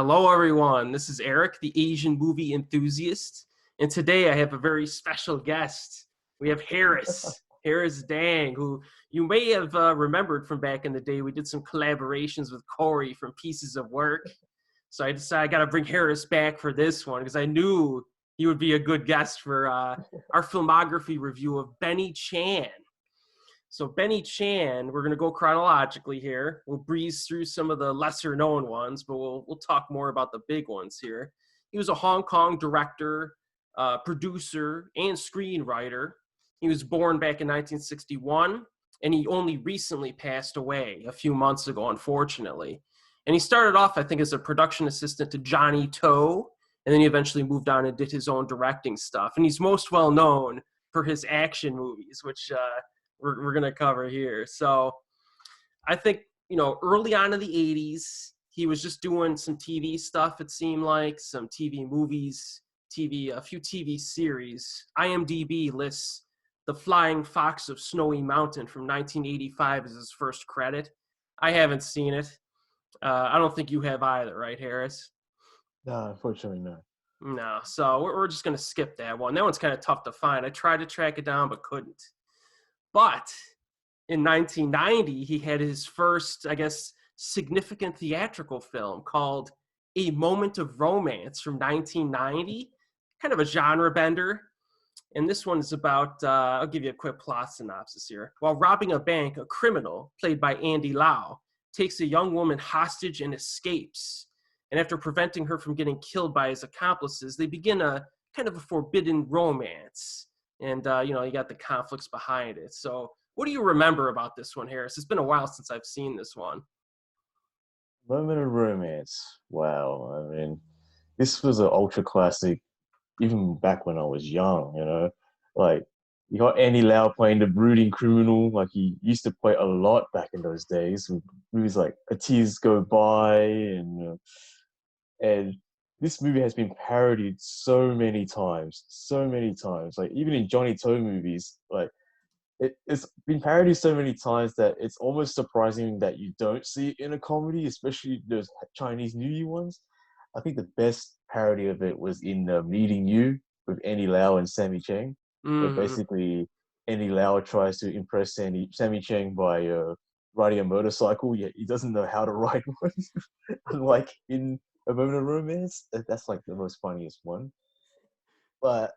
Hello, everyone. This is Erik, the Asian movie enthusiast. And today I have a very special guest. We have Harris Dang, who you may have remembered from back in the day. We did some collaborations with Corey from Pieces of Work. So I decided I got to bring Harris back for this one because I knew he would be a good guest for our filmography review of Benny Chan. So Benny Chan, we're going to go chronologically here. We'll breeze through some of the lesser known ones, but we'll talk more about the big ones here. He was a Hong Kong director, producer, and screenwriter. He was born back in 1961, and he only recently passed away a few months ago, unfortunately. And he started off, I think, as a production assistant to Johnny To, and then he eventually moved on and did his own directing stuff. And he's most well known for his action movies, which we're going to cover here. So I think, early on in the 80s, he was just doing some TV stuff, it seemed like, some TV movies, a few TV series. IMDb lists The Flying Fox of Snowy Mountain from 1985 as his first credit. I haven't seen it. I don't think you have either, right, Harris? No, unfortunately not. No, so we're just going to skip that one. That one's kind of tough to find. I tried to track it down, but couldn't. But in 1990, he had his first, I guess, significant theatrical film called A Moment of Romance from 1990, kind of a genre bender. And this one is about, I'll give you a quick plot synopsis here. While robbing a bank, a criminal, played by Andy Lau, takes a young woman hostage and escapes. And after preventing her from getting killed by his accomplices, they begin a kind of a forbidden romance. And, you got the conflicts behind it. So what do you remember about this one, Harris? It's been a while since I've seen this one. Moment of Romance. Wow. I mean, this was an ultra classic, even back when I was young. Like, you got Andy Lau playing the brooding criminal. Like, he used to play a lot back in those days. Movies like A Tears Go By and this movie has been parodied so many times. Like, even in Johnny To movies, like, it's been parodied so many times that it's almost surprising that you don't see it in a comedy, especially those Chinese New Year ones. I think the best parody of it was in Meeting You with Andy Lau and Sammy Cheng, where Mm-hmm. basically Andy Lau tries to impress Sammy Cheng by riding a motorcycle, yet he doesn't know how to ride one. Unlike in A Moment of Romance, that's like the most funniest one. But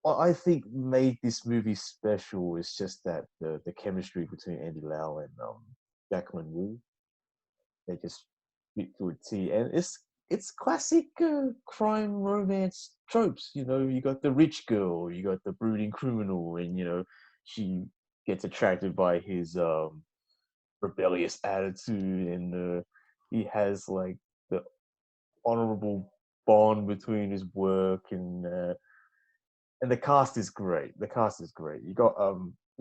what I think made this movie special is just that the chemistry between Andy Lau and Jacqueline Wu. They just fit to a T, and it's classic crime romance tropes. You got the rich girl, you got the brooding criminal, and she gets attracted by his rebellious attitude, and he has like the honorable bond between his work and the cast is great. You got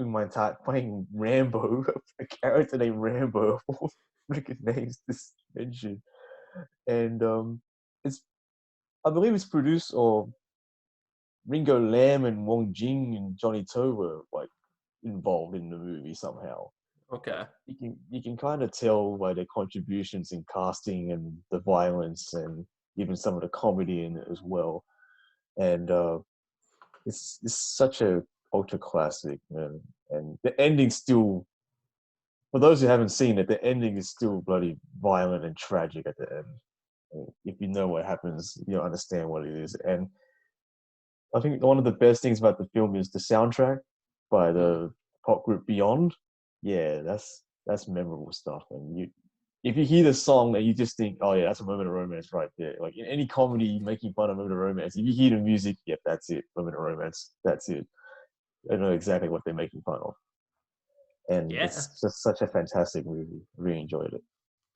Umar playing Rambo, a character named Rambo, of all freaking names this mentioned. And it's I believe it's produced or Ringo Lam and Wong Jing and Johnny To were like involved in the movie somehow. Okay. You can kind of tell by their contributions in casting and the violence and even some of the comedy in it as well. And it's such a ultra classic, man. And the ending still, for those who haven't seen it, the ending is still bloody violent and tragic at the end. If you know what happens, you understand what it is. And I think one of the best things about the film is the soundtrack by the pop group Beyond. Yeah, that's memorable stuff. And if you hear the song and you just think, oh yeah, that's A Moment of Romance right there. Like in any comedy making fun of Moment of Romance, if you hear the music, yep, that's it. Moment of Romance, that's it. I know exactly what they're making fun of. And Yeah. it's just such a fantastic movie. Really enjoyed it.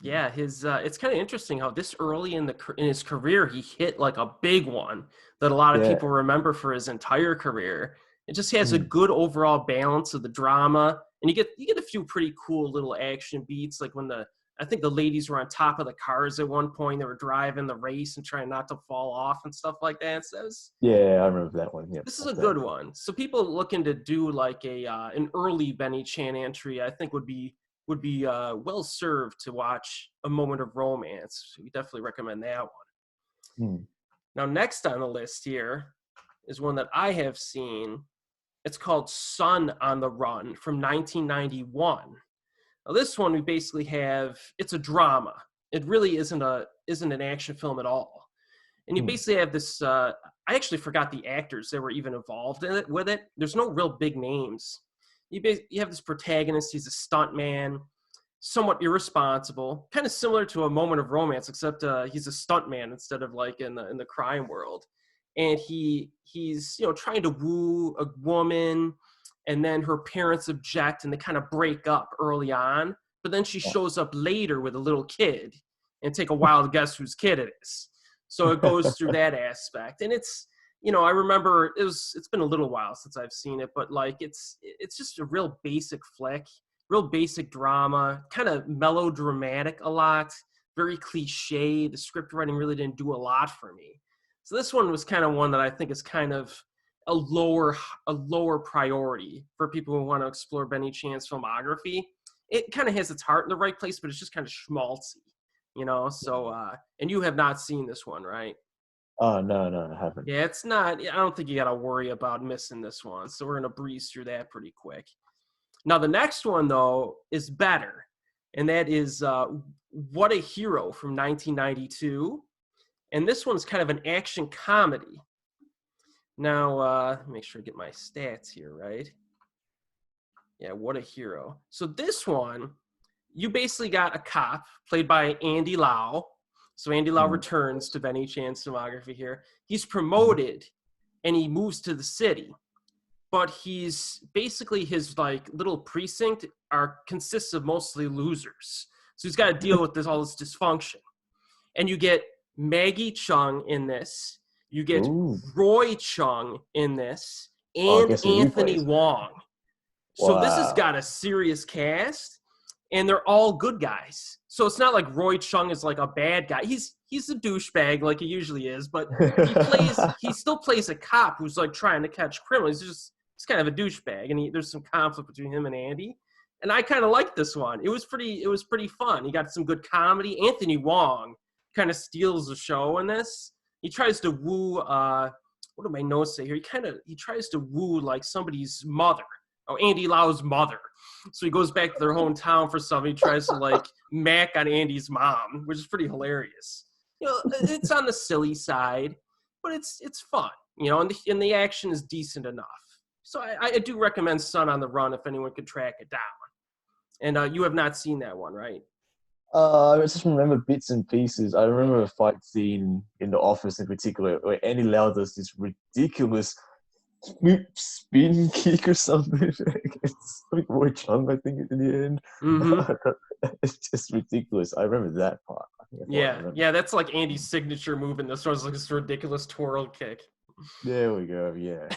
Yeah, his it's kind of interesting how this early in his career he hit like a big one that a lot of Yeah. people remember for his entire career. It just has a Mm. good overall balance of the drama, and you get a few pretty cool little action beats, like when I think the ladies were on top of the cars at one point. They were driving the race and trying not to fall off and stuff like that. So Yeah, I remember that one. Yeah, this is a that's good that. one. So people looking to do like an early Benny Chan entry, I think would be would be well served to watch A Moment of Romance. We definitely recommend that one. Hmm. Now, next on the list here is one that I have seen. It's called Sun on the Run from 1991. Now, this one we basically have, it's a drama. It really isn't an action film at all. And you basically have this, I actually forgot the actors that were even involved in it with it. There's no real big names. You have this protagonist, he's a stuntman, somewhat irresponsible, kind of similar to A Moment of Romance, except he's a stuntman instead of like in the crime world. And he's trying to woo a woman, and then her parents object, and they kind of break up early on. But then she shows up later with a little kid, and take a wild guess whose kid it is. So it goes through that aspect, and it's I remember it's been a little while since I've seen it, but like it's just a real basic flick. Real basic drama, kind of melodramatic a lot, very cliche. The script writing really didn't do a lot for me. So this one was kind of one that I think is kind of a lower priority for people who want to explore Benny Chan's filmography. It kind of has its heart in the right place, but it's just kind of schmaltzy, So, and you have not seen this one, right? Oh, no, I haven't. Yeah, it's not. I don't think you got to worry about missing this one. So we're gonna breeze through that pretty quick. Now, the next one, though, is better, and that is What a Hero from 1992. And this one's kind of an action comedy. Now, make sure I get my stats here, right? Yeah, What a Hero. So this one, you basically got a cop played by Andy Lau. So Andy Lau returns to Benny Chan's filmography here. He's promoted, and he moves to the city. But he's basically his like little precinct consists of mostly losers. So he's got to deal with all this dysfunction. And you get Maggie Chung in this. You get Roy Chung in this, I and guess he Anthony replays. Wong. So this has Wow. got a serious cast, and they're all good guys. So it's not like Roy Chung is like a bad guy. He's a douchebag like he usually is, but he still plays a cop who's like trying to catch criminals. He's kind of a douchebag, and there's some conflict between him and Andy. And I kind of liked this one. It was pretty fun. He got some good comedy. Anthony Wong kind of steals the show in this. He tries to woo. What do my notes say here? He tries to woo like somebody's mother. Oh, Andy Lau's mother. So he goes back to their hometown for something. He tries to like mac on Andy's mom, which is pretty hilarious. It's on the silly side, but it's fun. And the action is decent enough. So I do recommend Sun on the Run if anyone could track it down. And you have not seen that one, right? I just remember bits and pieces. I remember a fight scene in The Office in particular where Andy Lau does this ridiculous spin kick or something against Roy Chung, I think, in the end. Mm-hmm. It's just ridiculous. I remember that part. Yeah, that's like Andy's signature move in this one. It's like this ridiculous twirl kick. There we go, yeah.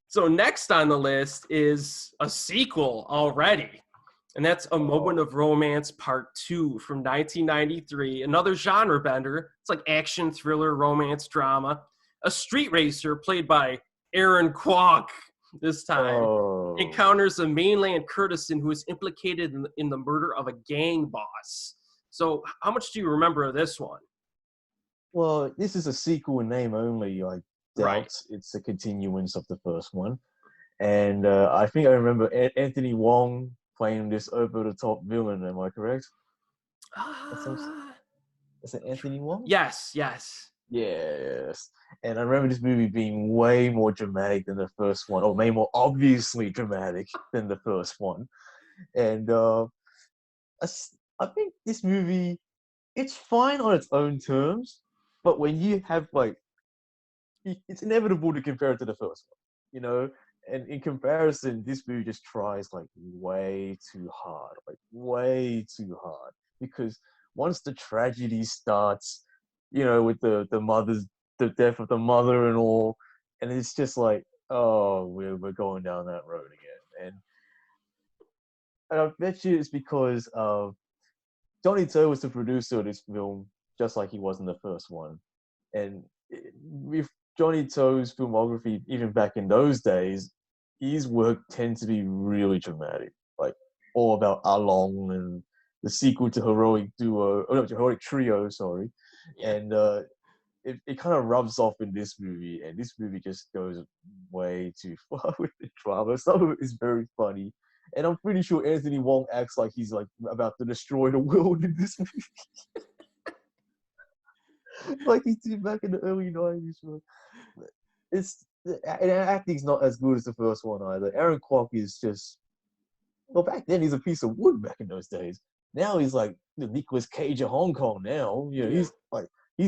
So next on the list is a sequel already, and that's A Moment of Romance Part 2 from 1993. Another genre bender. It's like action, thriller, romance, drama. A street racer played by Aaron Kwok this time encounters a mainland courtesan who is implicated in the murder of a gang boss. So how much do you remember of this one? Well, this is a sequel in name only. I doubt Right. it's a continuance of the first one. And I think I remember Anthony Wong playing this over-the-top villain. Am I correct? Is it Anthony Wong? Yes. Yes. And I remember this movie being way more dramatic than the first one, or way more obviously dramatic than the first one. And I think this movie, it's fine on its own terms, but when you have like, it's inevitable to compare it to the first one, And in comparison, this movie just tries like way too hard, because once the tragedy starts, with the death of the mother and all, and it's just like, oh, we're going down that road again, and I bet you it's because Johnny To was the producer of this film, just like he was in the first one, and with Johnny To's filmography, even back in those days, his work tends to be really dramatic. Like all about Along and the sequel to Heroic Duo, oh no, to Heroic Trio, sorry. Yeah. And it kind of rubs off in this movie, and this movie just goes way too far with the drama. Some of it is very funny, and I'm pretty sure Anthony Wong acts like he's like about to destroy the world in this movie, like he did back in the early '90s. It's and acting's not as good as the first one either. Aaron Kwok is just well, back then he's a piece of wood back in those days. Now he's like the Nicolas Cage of Hong Kong. Now, you know, he's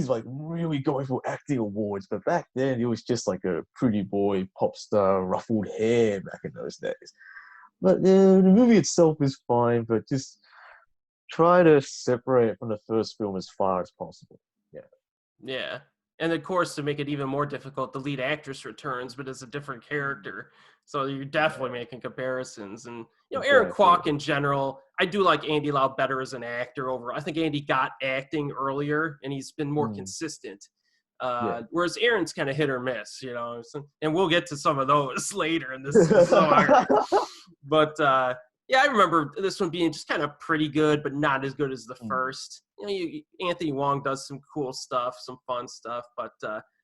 like really going for acting awards. But back then, he was just like a pretty boy pop star, ruffled hair back in those days. But the movie itself is fine, but just try to separate it from the first film as far as possible. Yeah. Yeah. And of course, to make it even more difficult, the lead actress returns, but as a different character. So you're definitely making comparisons. And, you know, Aaron Kwok in general, I do like Andy Lau better as an actor over. I think Andy got acting earlier, and he's been more consistent. Whereas Aaron's kind of hit or miss, you know. And we'll get to some of those later in this filmography. But, yeah, I remember this one being just kind of pretty good, but not as good as the first. You know, Anthony Wong does some cool stuff, some fun stuff, but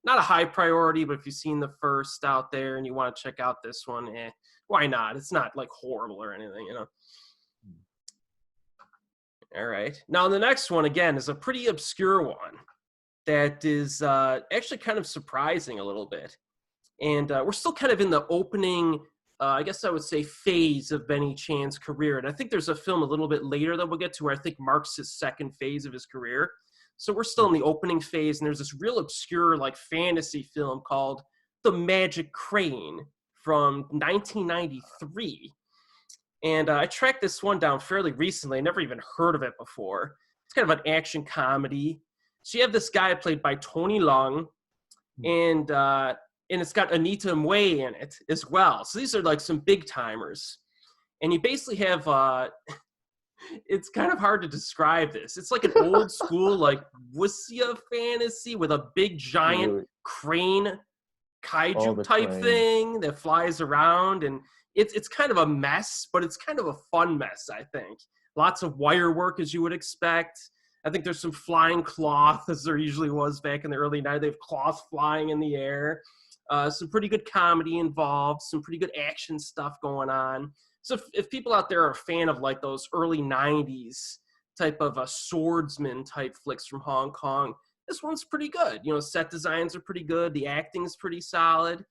not a high priority. But if you've seen the first out there and you want to check out this one, why not? It's not like horrible or anything, you know. All right. Now the next one again is a pretty obscure one that is actually kind of surprising a little bit, and we're still kind of in the opening. I guess I would say phase of Benny Chan's career. And I think there's a film a little bit later that we'll get to where I think marks his second phase of his career. So we're still in the opening phase, and there's this real obscure like fantasy film called The Magic Crane from 1993. And I tracked this one down fairly recently. I never even heard of it before. It's kind of an action comedy. So you have this guy played by Tony Leung, and it's got Anita Mui in it as well. So these are like some big timers. And you basically have, it's kind of hard to describe this. It's like an old school, like wuxia fantasy with a big giant crane kaiju type thing that flies around. And it's kind of a mess, but it's kind of a fun mess, I think. Lots of wire work, as you would expect. I think there's some flying cloth, as there usually was back in the early 90s. They have cloth flying in the air. Some pretty good comedy involved, some pretty good action stuff going on. So if people out there are a fan of like those early 90s type of a swordsman type flicks from Hong Kong, this one's pretty good. You know, set designs are pretty good. The acting's pretty solid.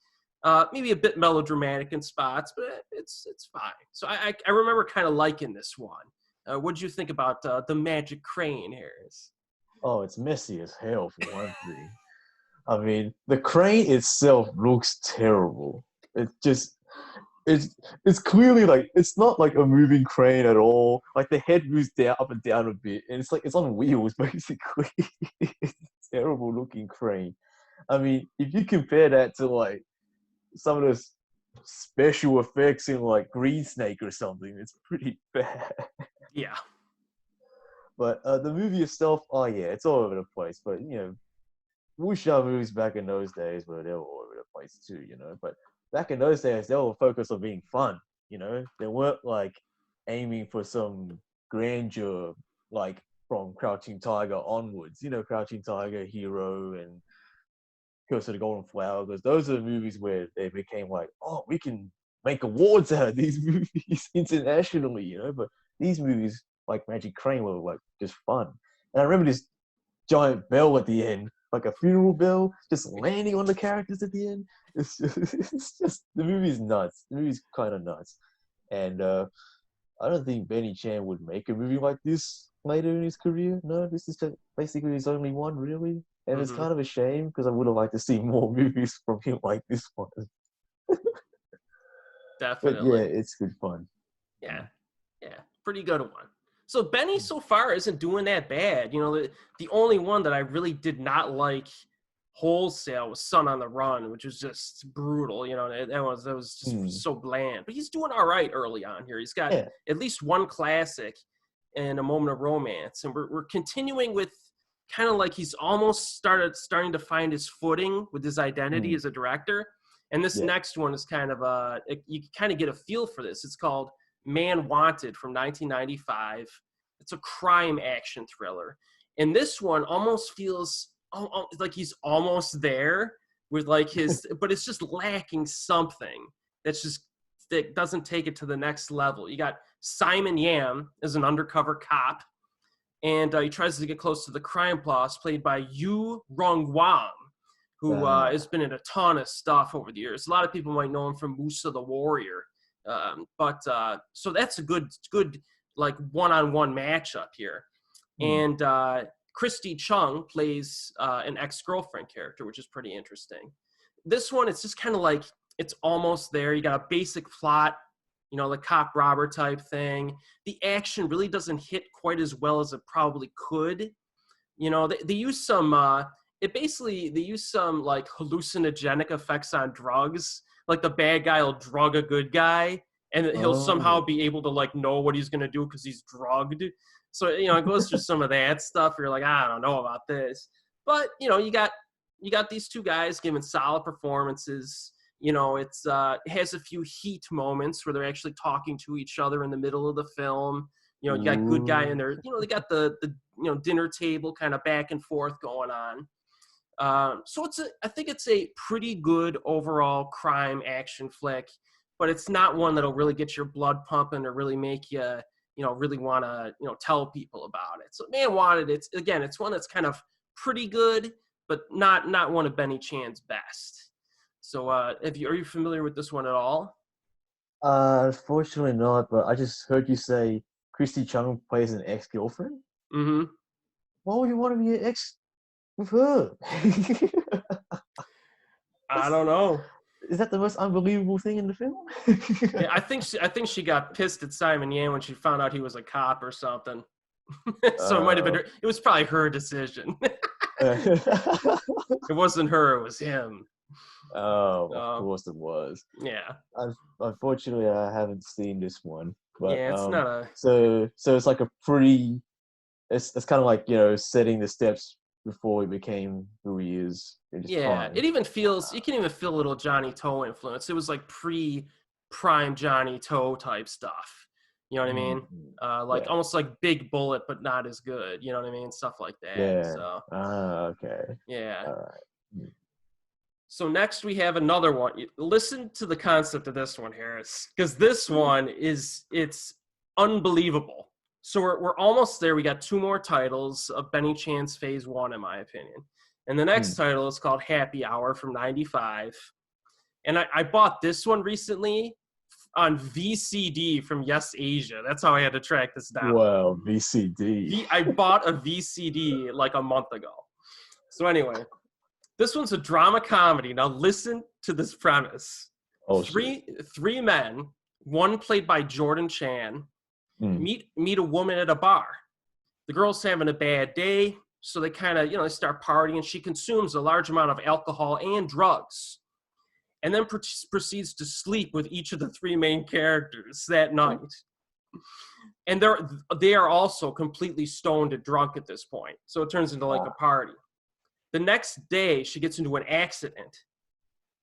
Maybe a bit melodramatic in spots, but it's fine. So I remember kind of liking this one. What did you think about The Magic Crane, Harris? Oh, it's messy as hell for one thing. I mean, the crane itself looks terrible. It's clearly like it's not like a moving crane at all. Like the head moves down up and down a bit, and it's like it's on wheels basically. It's a terrible looking crane. I mean, if you compare that to like some of those special effects in like Green Snake or something, it's pretty bad. Yeah. But the movie itself, oh yeah, it's all over the place. But you know, wuxia movies back in those days, well, they were all over the place too, you know. But back in those days, they were focused on being fun, you know. They weren't like aiming for some grandeur, like from Crouching Tiger onwards. You know, Crouching Tiger, Hero, and Curse of the Golden Flower. Because those are the movies where they became like, oh, we can make awards out of these movies internationally, you know. But these movies, like Magic Crane, were like just fun. And I remember this giant bell at the end, like a funeral bell, just landing on the characters at the end. It's just the movie's nuts. The movie's kind of nuts. And I don't think Benny Chan would make a movie like this later in his career. No, this is basically his only one, really. And it's kind of a shame because I would have liked to see more movies from him like this one. Definitely. But yeah, it's good fun. Yeah, pretty good one. So Benny so far isn't doing that bad. You know, the only one that I really did not like wholesale was Sun on the Run, which was just brutal. You know, that was just so bland. But he's doing all right early on here. He's got at least one classic and A Moment of Romance, and we're continuing with kind of like he's almost starting to find his footing with his identity as a director. And this next one is kind of you kind of get a feel for this. It's called Man Wanted from 1995. It's a crime action thriller. And this one almost feels like he's almost there with like his, but it's just lacking something that doesn't take it to the next level. You got Simon Yam as an undercover cop, and he tries to get close to the crime boss, played by Yu Rong Wang, who has been in a ton of stuff over the years. A lot of people might know him from Musa the Warrior. So that's a good like one-on-one matchup here. And Christy Chung plays an ex-girlfriend character, which is pretty interesting. This one, it's just kind of like, it's almost there. You got a basic plot, you know, the cop robber type thing. The action really doesn't hit quite as well as it probably could. You know, they use some they use some like hallucinogenic effects on drugs. Like the bad guy will drug a good guy, and he'll somehow be able to like know what he's gonna do because he's drugged. So, you know, it goes through some of that stuff. You're like, I don't know about this. But, you know, you got these two guys giving solid performances. You know, it has a few heat moments where they're actually talking to each other in the middle of the film. You know, you got good guy in there. You know, they got the dinner table kind of back and forth going on. So I think it's a pretty good overall crime action flick, but it's not one that'll really get your blood pumping or really make you, you know, really want to, you know, tell people about it. So Man Wanted, it's one that's kind of pretty good, but not one of Benny Chan's best. So are you familiar with this one at all? Unfortunately not, but I just heard you say Christy Chung plays an ex-girlfriend. Mm-hmm. Why would you want to be an ex with her? I don't know. Is that the most unbelievable thing in the film? Yeah, I think she got pissed at Simon Yan when she found out he was a cop or something. So it might have been her. It was probably her decision. It wasn't her, it was him. Oh, of course it was. Yeah. Unfortunately, I haven't seen this one. But, yeah, it's not a. So it's like a pretty. It's kind of like, you know, setting the steps before he became who he is. Yeah, it even feels. You can even feel a little Johnny Toe influence. It was like pre-prime Johnny Toe type stuff. You know what I mean? Like almost like Big Bullet, but not as good. You know what I mean? Stuff like that. Yeah. So. Okay. Yeah. All right. So next we have another one. Listen to the concept of this one, Harris, because this one it's unbelievable. So we're almost there. We got two more titles of Benny Chan's Phase 1, in my opinion. And the next title is called Happy Hour from 95. And I bought this one recently on VCD from Yes Asia. That's how I had to track this down. Wow, VCD. I bought a VCD like a month ago. So anyway, this one's a drama comedy. Now listen to this premise. Three men, one played by Jordan Chan, meet a woman at a bar. The girl's having a bad day, so they kind of, they start partying. She consumes a large amount of alcohol and drugs, and then proceeds to sleep with each of the three main characters that night. And they are also completely stoned and drunk at this point, so it turns into like a party. The next day, she gets into an accident,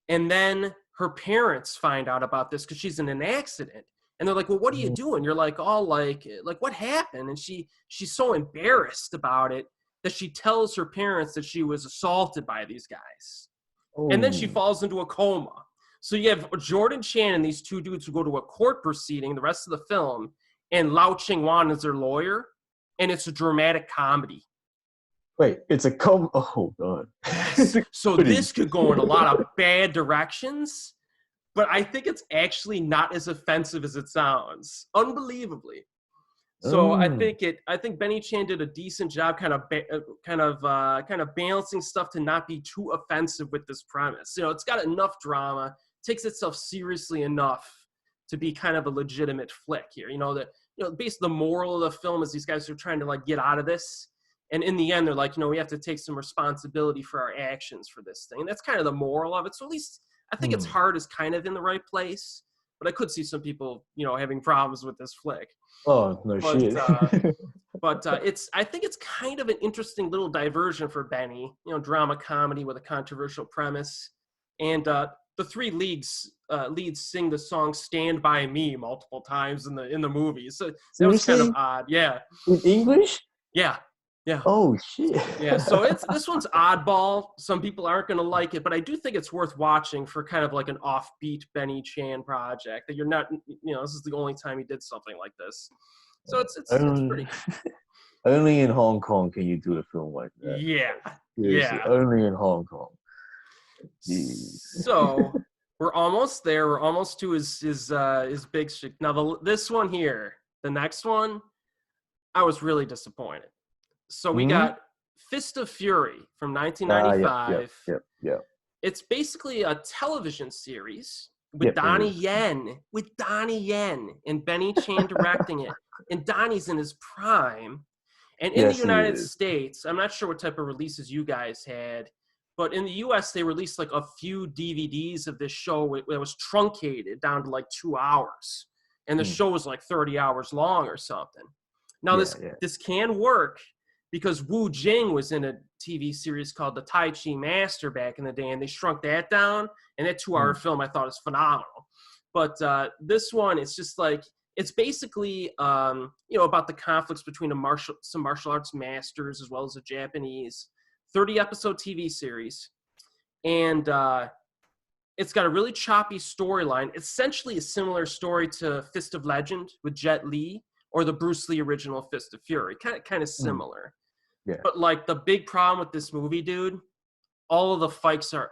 and then her parents find out about this because she's in an accident. And they're like, well, what are you doing? You're like, all like what happened? And she's so embarrassed about it that she tells her parents that she was assaulted by these guys. Oh. And then she falls into a coma. So you have Jordan Chan and these two dudes who go to a court proceeding the rest of the film, and Lau Ching-wan is their lawyer, and it's a dramatic comedy. Wait, it's a oh, God. So this could go in a lot of bad directions, but I think it's actually not as offensive as it sounds, unbelievably. So I think Benny Chan did a decent job, kind of balancing stuff to not be too offensive with this premise. It's got enough drama, takes itself seriously enough to be kind of a legitimate flick here. Basically the moral of the film is these guys are trying to like get out of this, and in the end they're like, we have to take some responsibility for our actions for this thing. And that's kind of the moral of it. So at least I think its heart is kind of in the right place, but I could see some people, having problems with this flick. Oh, no shit. I think it's kind of an interesting little diversion for Benny, drama comedy with a controversial premise. And the three leads sing the song "Stand by Me" multiple times in the movie. So that was kind of Seriously? odd. Yeah, In English? yeah, yeah. Oh shit. Yeah, so this one's oddball. Some people aren't going to like it, but I do think it's worth watching for kind of like an offbeat Benny Chan project. That you're not, this is the only time he did something like this. So it's only, pretty. only in Hong Kong can you do a film like that. Yeah, Like, seriously, yeah. only in Hong Kong. Jeez. So we're almost there. We're almost to his big streak. Now this one here, the next one, I was really disappointed. So we Hmm? got Fist of Fury from Yep, yep, 1995. yep, yep. It's basically a television series with Yep, it Donnie is. Yen, and Benny Chan directing it. And Donnie's in his prime. And in the Yes, he United is. States, I'm not sure what type of releases you guys had, but in the US, they released like a few DVDs of this show that was truncated down to like 2 hours. And the Hmm. show was like 30 hours long or something. Now, Yeah, yeah. this can work because Wu Jing was in a TV series called The Tai Chi Master back in the day, and they shrunk that down. And that 2 hour Hmm. film I thought is phenomenal. But this one, it's just like, it's basically about the conflicts between some martial arts masters as well as a Japanese 30-episode TV series. And it's got a really choppy storyline. It's essentially a similar story to Fist of Legend with Jet Li or the Bruce Lee original Fist of Fury. Kind of Hmm. similar. Yeah. But like the big problem with this movie, dude, all of the fights are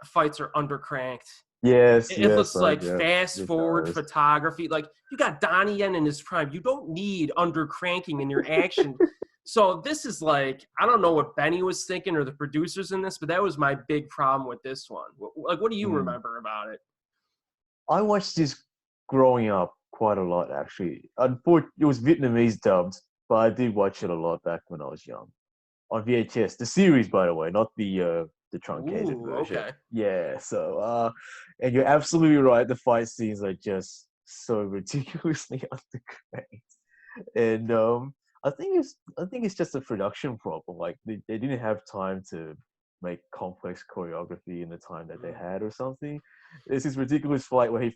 undercranked. Yes, It yes, looks I like get fast it forward does. photography. Like you got Donnie Yen in his prime. You don't need undercranking in your action. So this is like, I don't know what Benny was thinking or the producers in this, but that was my big problem with this one. Like, what do you Hmm. remember about it? I watched this growing up quite a lot, actually. Unfortunately, it was Vietnamese dubbed, but I did watch it a lot back when I was young on VHS. The series, by the way, not the truncated Ooh, version. okay. Yeah. So, and you're absolutely right. The fight scenes are just so ridiculously underground, and I think it's just a production problem. Like they didn't have time to make complex choreography in the time that they Mm. had or something. There's this ridiculous fight where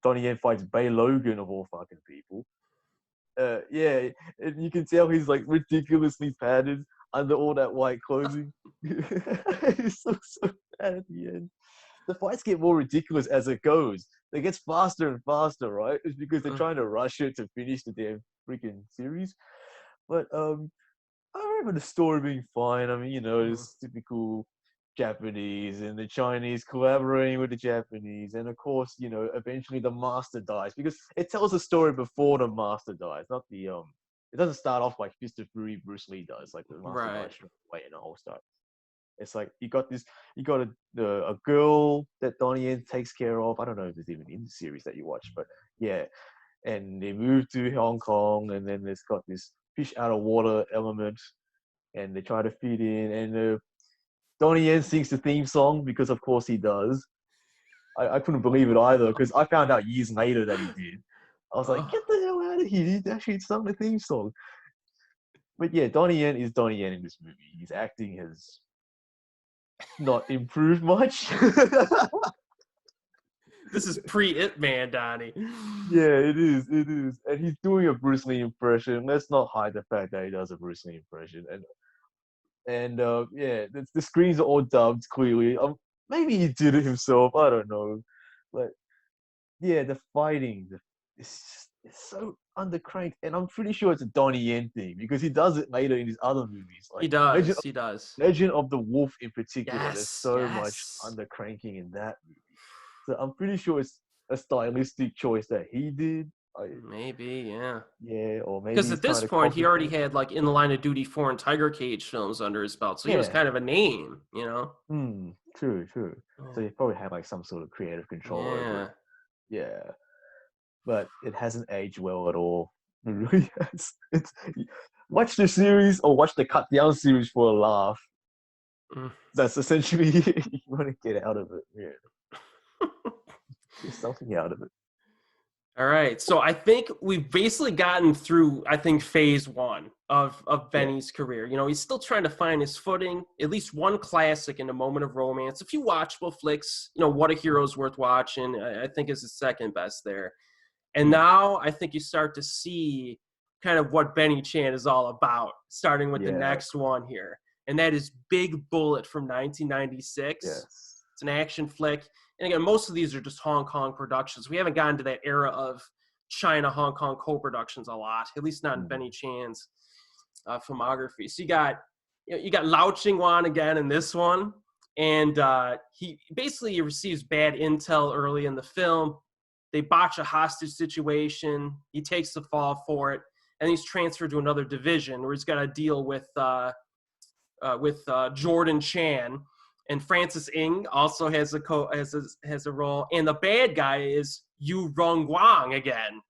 Donnie Yen fights Bay Logan of all fucking people. Yeah, and you can tell he's like ridiculously padded under all that white clothing. He's so bad at the end. The fights get more ridiculous as it goes. It gets faster and faster, right? It's because they're Uh, trying to rush it to finish the damn freaking series. But I remember the story being fine. I mean, mm. it's typical Japanese and the Chinese collaborating with the Japanese, and of course, eventually the master dies because it tells the story before the master dies, not the. It doesn't start off like Mr. Fury Bruce Lee does, like the master Right. dies straight away in the whole start. It's like you got a girl that Donnie Yen takes care of. I don't know if it's even in the series that you watch, but yeah, and they move to Hong Kong, and then there's got this fish out of water element, and they try to fit in, and Donnie Yen sings the theme song because, of course, he does. I couldn't believe it either because I found out years later that he did. I was like, Uh, get the hell out of here! He actually sung the theme song. But yeah, Donnie Yen is Donnie Yen in this movie. His acting has not improved much. this is pre-It Man, Donnie. Yeah, it is. It is. And he's doing a Bruce Lee impression. Let's not hide the fact that he does a Bruce Lee impression. And yeah, the screens are all dubbed clearly. Maybe he did it himself. I don't know. But yeah, the fighting, it's so undercranked. And I'm pretty sure it's a Donnie Yen thing because he does it later in his other movies. He Like does. He does. Legend of the Wolf in particular. There's Yes. so much Yes. undercranking in that movie. So I'm pretty sure it's a stylistic choice that he did. Maybe. Yeah. Yeah, or maybe Because he's at trying this to point, he copy already that. had like In the Line of Duty 4 and Tiger Cage films under his belt, so he was Yeah. kind of a name. True, true. So Yeah. he probably had like some sort of creative control over it. Yeah. Yeah. But it hasn't aged well at all. It really has. Watch the series or watch the cut down series for a laugh. Mm. That's essentially you want to get out of it. Yeah. Get something out of it. All right. So I think we've basically gotten through, I think, phase one of Yeah, Benny's career. You know, he's still trying to find his footing, at least one classic in A Moment of Romance. A few watchable flicks, you know, What a Hero's Worth Watching, I think is his second best there. And mm, now I think you start to see kind of what Benny Chan is all about, starting with the yeah, next one here. And that is Big Bullet from 1996. yes, It's an action flick. And again, most of these are just Hong Kong productions. We haven't gotten to that era of China, Hong Kong co-productions a lot, at least not in mm, Benny Chan's filmography. So you got Lau Ching-wan again in this one. And he basically receives bad intel early in the film. They botch a hostage situation. He takes the fall for it, and he's transferred to another division where he's got to deal with Jordan Chan, and Francis Ng also has a role, and the bad guy is Yu Rong Guang again.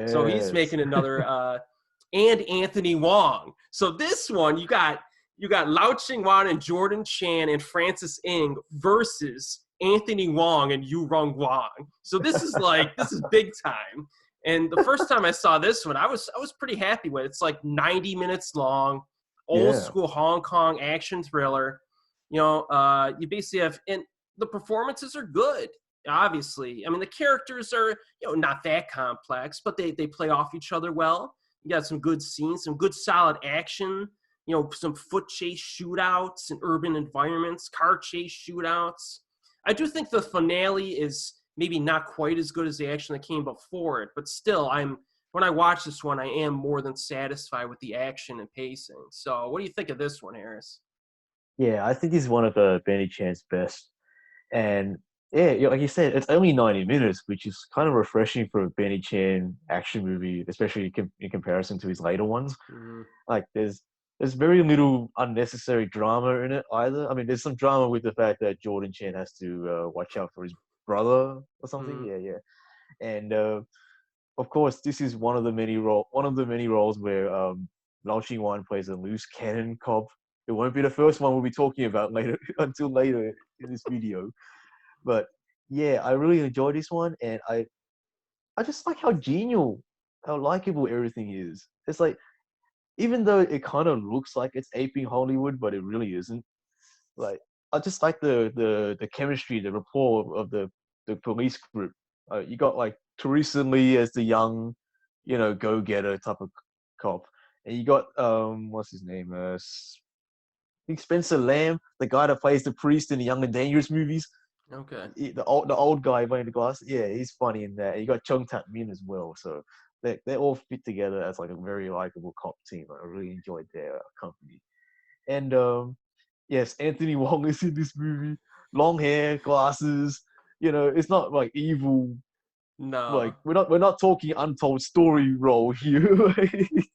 So he's yes, making another and Anthony Wong. So this one you got Lau Ching-wan and Jordan Chan and Francis Ng versus Anthony Wong and Yu Rong Guang. So this is big time. And the first time I saw this one, I was pretty happy with it. It's like 90 minutes long, old yeah, school Hong Kong action thriller. You know, you basically have, and the performances are good. Obviously, I mean the characters are, you know, not that complex, but they play off each other well. You got some good scenes, some good solid action. You know, some foot chase shootouts in urban environments, car chase shootouts. I do think the finale is maybe not quite as good as the action that came before it, but still, when I watch this one, I am more than satisfied with the action and pacing. So, what do you think of this one, Harris? yeah. I think he's one of Benny Chan's best, and yeah, like you said, it's only 90 minutes, which is kind of refreshing for a Benny Chan action movie, especially in comparison to his later ones. Mm-hmm. Like there's very little unnecessary drama in it either. I mean, there's some drama with the fact that Jordan Chan has to watch out for his brother or something. Mm-hmm. Yeah, yeah. And of course, this is one of the many roles where Lau Ching-wan plays a loose cannon cop. It won't be the first one we'll be talking about later until later in this video. But yeah, I really enjoyed this one, and I just like how genial, how likable everything is. It's like even though it kind of looks like it's aping Hollywood, but it really isn't. Like I just like the chemistry, the rapport of the police group. You got like Teresa Lee as the young, you know, go getter type of cop, and you got what's his name? I think Spencer Lamb, the guy that plays the priest in the Young and Dangerous movies. Okay. The old guy wearing the glasses. Yeah, he's funny in that. You got Chung Tat Min as well. So they all fit together as like a very likable cop team. I really enjoyed their company. And yes, Anthony Wong is in this movie. Long hair, glasses. You know, it's not like evil. Like No. we're not talking untold story role here.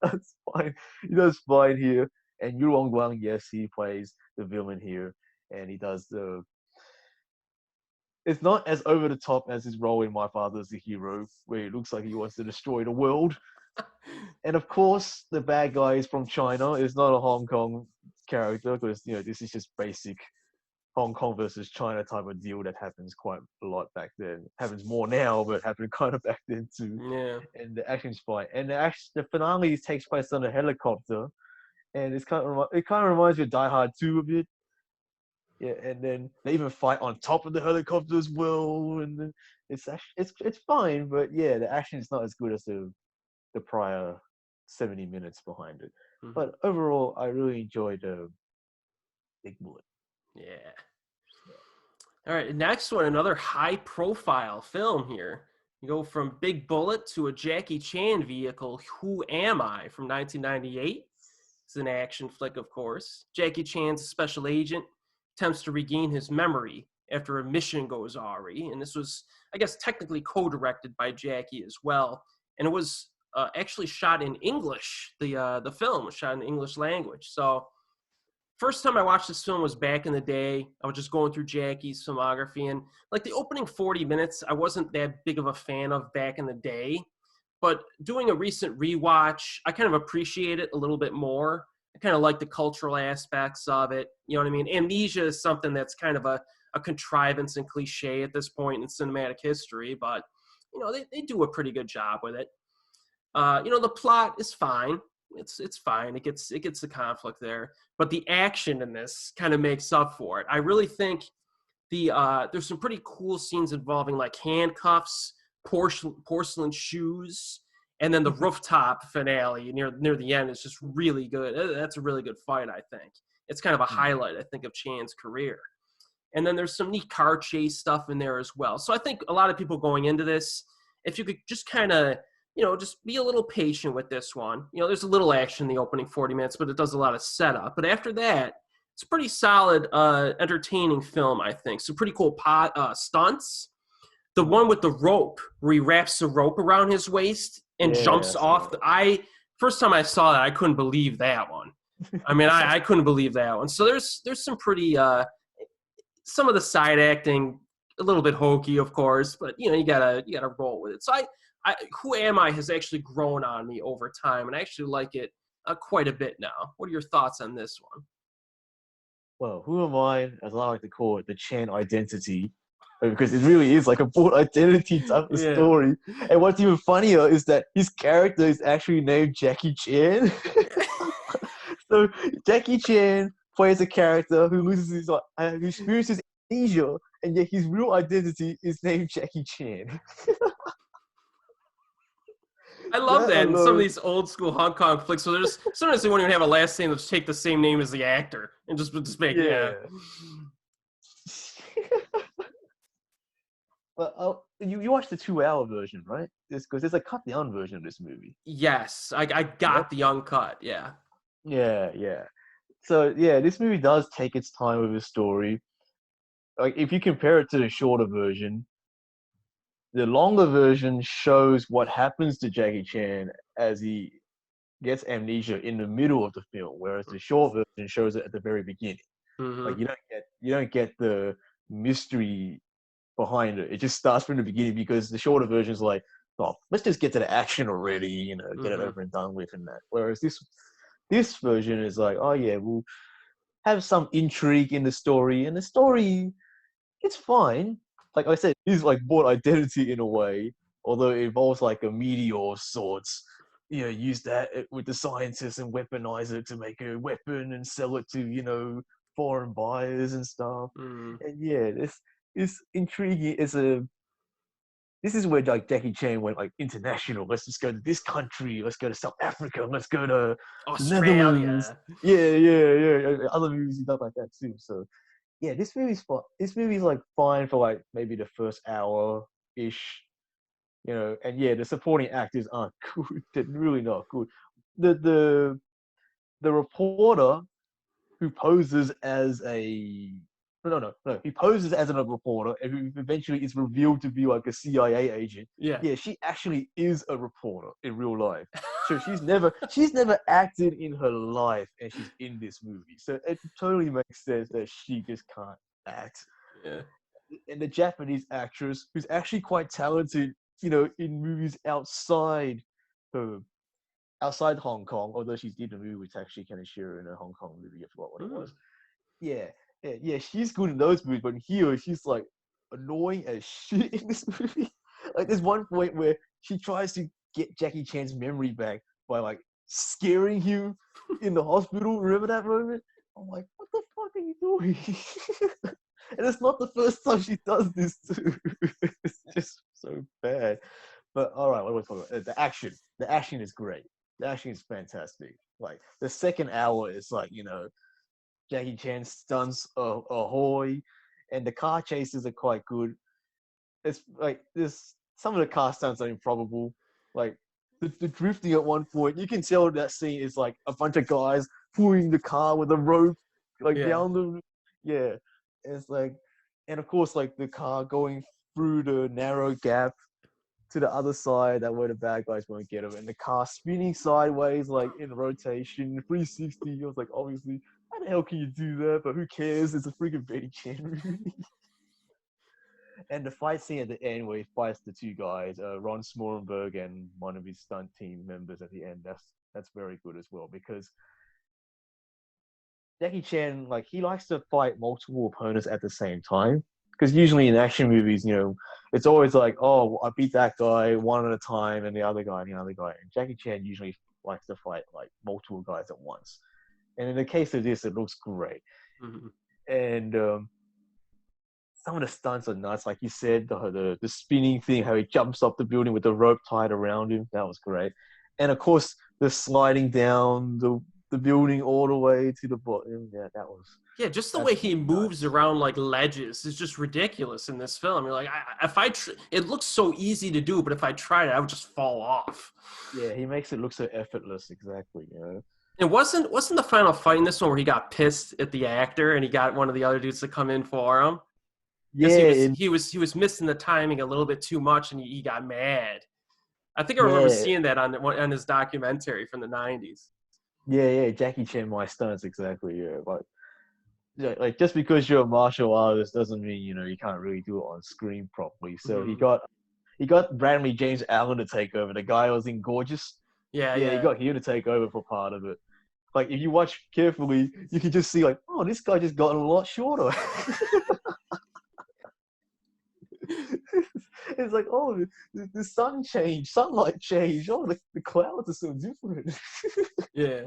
That's fine. He does fine here. And Yu Long Guang, yes, he plays the villain here, and he does the. It's not as over the top as his role in My Father's the Hero, where it looks like he wants to destroy the world. And of course, the bad guy is from China. It's not a Hong Kong character because you know this is just basic Hong Kong versus China type of deal that happens quite a lot back then. Happens more now, but happened kind of back then too. Yeah. And the action's fine. And the finale takes place on a helicopter, and it kind of reminds me of Die Hard 2 a bit. Yeah, and then they even fight on top of the helicopter as well. And then it's actually it's fine, but yeah, the action is not as good as the prior 70 minutes behind it. Mm-hmm. But overall, I really enjoyed Big Bullet. Yeah. All right, next one, another high-profile film here. You go from Big Bullet to a Jackie Chan vehicle, Who Am I, from 1998. It's an action flick, of course. Jackie Chan's a special agent, attempts to regain his memory after a mission goes awry. And this was, I guess, technically co-directed by Jackie as well. And it was actually shot in English. The film was shot in the English language. So first time I watched this film was back in the day. I was just going through Jackie's filmography, and like the opening 40 minutes, I wasn't that big of a fan of back in the day. But doing a recent rewatch, I kind of appreciate it a little bit more. I kind of like the cultural aspects of it. You know what I mean? Amnesia is something that's kind of a contrivance and cliche at this point in cinematic history, but they do a pretty good job with it. The plot is fine. It's fine. It gets the conflict there, but the action in this kind of makes up for it. I really think there's some pretty cool scenes involving like handcuffs, porcelain shoes, and then the rooftop finale near the end is just really good. That's a really good fight, I think. It's kind of a highlight, I think, of Chan's career. And then there's some neat car chase stuff in there as well. So I think a lot of people going into this, if you could just kind of, just be a little patient with this one. There's a little action in the opening 40 minutes, but it does a lot of setup. But after that, it's a pretty solid, entertaining film, I think. Some pretty cool stunts. The one with the rope, where he wraps the rope around his waist and jumps off. First time I saw that, I couldn't believe that one. I mean, I couldn't believe that one. So there's some pretty, some of the side acting, a little bit hokey, of course, but you gotta roll with it. So Who Am I has actually grown on me over time, and I actually like it quite a bit now. What are your thoughts on this one? Well, Who Am I, as I like to call it, the Chan identity, because it really is like a board identity type of story. And what's even funnier is that his character is actually named Jackie Chan. So Jackie Chan plays a character who who experiences amnesia, and yet his real identity is named Jackie Chan. I love that in some of these old school Hong Kong flicks. So there's sometimes they won't even have a last name. They'll just take the same name as the actor and just make But you watched the 2-hour version, right? Because there's a cut down version of this movie. Yes, I got the uncut. Yeah. Yeah. So this movie does take its time with the story. Like if you compare it to the shorter version, the longer version shows what happens to Jackie Chan as he gets amnesia in the middle of the film, whereas the short version shows it at the very beginning. Mm-hmm. Like you don't get the mystery behind it. It just starts from the beginning because the shorter version is like, oh, let's just get to the action already, get it over and done with and that. Whereas this version is like, oh yeah, we'll have some intrigue in the story, and the story, it's fine. Like I said, it's like board identity in a way, although it involves like a meteor of sorts. Use that with the scientists and weaponize it to make a weapon and sell it to, foreign buyers and stuff. Mm. And this is intriguing. This is where like Jackie Chan went like international. Let's just go to this country. Let's go to South Africa. Let's go to Australia. Yeah. Other movies he done like that too. So this movie's fun. This movie's like fine for like maybe the first hour ish. And the supporting actors aren't good. They're really not good. The reporter who poses as a no. He poses as a reporter, and who eventually is revealed to be like a CIA agent. Yeah. She actually is a reporter in real life. So she's never acted in her life, and she's in this movie. So it totally makes sense that she just can't act. Yeah. And the Japanese actress, who's actually quite talented, in movies outside Hong Kong, although she did a movie with Takeshi Kaneshiro in a Hong Kong movie. I forgot what it was. Yeah, she's good in those movies, but here she's like annoying as shit in this movie. Like there's one point where she tries to get Jackie Chan's memory back by like scaring him in the hospital. Remember that moment? I'm like, what the fuck are you doing? And it's not the first time she does this too. It's just so bad. But all right, what are we talking about? The action. The action is great. The action is fantastic. Like the second hour is like, Jackie Chan stunts ahoy, and the car chases are quite good. It's like some of the car stunts are improbable. Like the drifting at one point, you can tell that scene is like a bunch of guys pulling the car with a rope down the It's like, and of course like the car going through the narrow gap to the other side that where the bad guys won't get them, and the car spinning sideways like in rotation 360. I was like, obviously, how the hell can you do that? But who cares? It's a freaking Betty Chan movie. And the fight scene at the end where he fights the two guys, Ron Smorenberg and one of his stunt team members at the end, that's very good as well, because Jackie Chan, like, he likes to fight multiple opponents at the same time. Because usually in action movies, it's always like, oh, I beat that guy one at a time, and the other guy, and the other guy. And Jackie Chan usually likes to fight like multiple guys at once. And in the case of this, it looks great. Mm-hmm. And some of the stunts are nuts, like you said, the spinning thing, how he jumps off the building with the rope tied around him. That was great. And of course, the sliding down the building all the way to the bottom. Yeah, Yeah, just the that's way he moves nuts. around like ledges is just ridiculous in this film. You're like, it looks so easy to do, but if I tried it, I would just fall off. Yeah, he makes it look so effortless. Exactly. It wasn't the final fight in this one where he got pissed at the actor and he got one of the other dudes to come in for him because Yeah, he was missing the timing a little bit too much and he got mad. I think I remember yeah, seeing that on his documentary from the '90s. yeah. Jackie Chan, my stunts, exactly. Yeah, but yeah, like just because you're a martial artist doesn't mean you can't really do it on screen properly. So Mm-hmm. he got Bradley James Allen to take over. The guy who was in Gorgeous. Yeah, Yeah, he yeah. got him to take over for part of it. Like if you watch carefully, you can just see like, oh, this guy just gotten a lot shorter. It's like, oh, the sunlight changed. Oh, the clouds are so different. Yeah.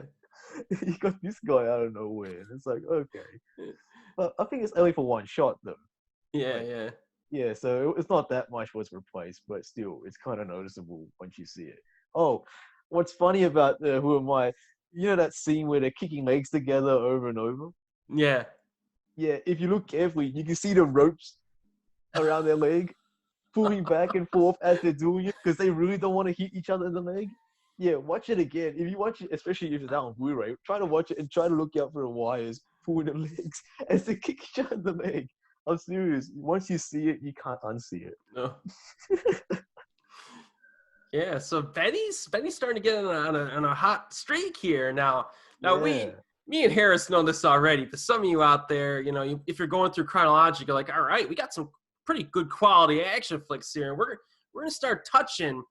You got this guy out of nowhere. And it's like, okay. But I think it's only for one shot though. Yeah, Like, yeah. yeah, so it's not that much was replaced, but still, it's kind of noticeable once you see it. Oh, what's funny about Who Am I? You know that scene where they're kicking legs together over and over? Yeah. Yeah, if you look carefully, you can see the ropes around their leg pulling back and forth as they're doing it because they really don't want to hit each other in the leg. Yeah, watch it again. If you watch it, especially if it's out on Blu-ray, try to watch it and try to look out for the wires pulling the legs as they kick each other in the leg. I'm serious. Once you see it, you can't unsee it. No. Yeah, so Benny's starting to get on a hot streak here now. Now Yeah. me and Harris know this already, but some of you out there, if you're going through chronology, you're like, all right, we got some pretty good quality action flicks here, and we're gonna start touching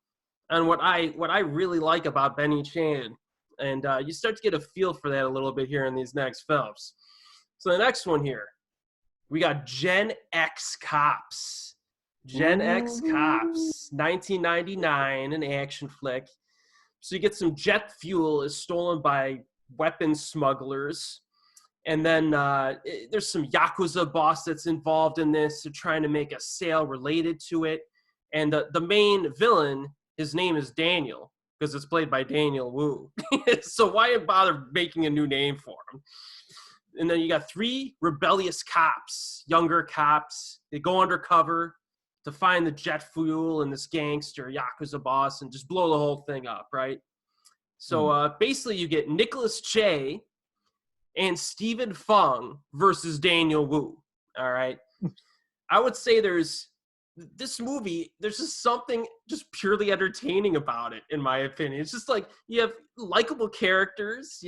on what I really like about Benny Chan, and you start to get a feel for that a little bit here in these next films. So the next one here, we got Gen X Cops. Gen X Ooh. Cops, 1999, an action flick. So you get some jet fuel is stolen by weapon smugglers. And then there's some Yakuza boss that's involved in this. They're trying to make a sale related to it. And the main villain, his name is Daniel, because it's played by Daniel Wu. So why bother making a new name for him? And then you got 3 rebellious cops, younger cops. They go undercover to find the jet fuel and this gangster Yakuza boss and just blow the whole thing up, right? So basically you get Nicholas Che and Stephen Fung versus Daniel Wu, all right? I would say there's just something just purely entertaining about it, in my opinion. It's just like you have likable characters,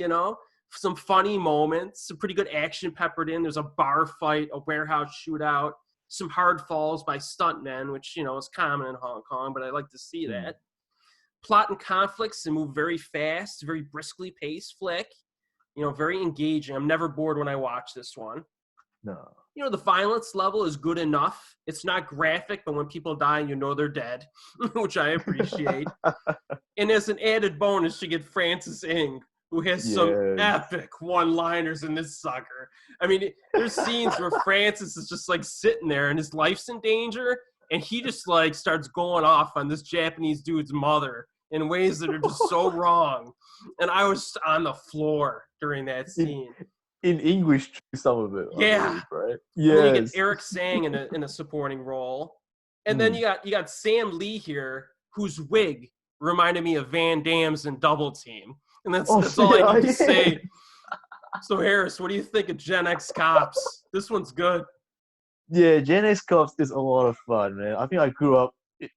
some funny moments, some pretty good action peppered in. There's a bar fight, a warehouse shootout, some hard falls by stuntmen, which, is common in Hong Kong, but I like to see that. Plot and conflicts and move very fast, very briskly paced flick. Very engaging. I'm never bored when I watch this one. No. The violence level is good enough. It's not graphic, but when people die, they're dead, which I appreciate. And as an added bonus, you get Francis Ng, who has some epic one-liners in this sucker. I mean, there's scenes where Francis is just like sitting there and his life's in danger, and he just like starts going off on this Japanese dude's mother in ways that are just so wrong. And I was on the floor during that scene. In English, some of it, Yeah. I believe, right? Yes. And then you get Yes. Erik Sang in a supporting role. And then you got Sam Lee here, whose wig reminded me of Van Damme's in Double Team. And that's all I need to say. So Harris, what do you think of Gen X Cops? This one's good. Yeah, Gen X Cops is a lot of fun, man. I think I grew up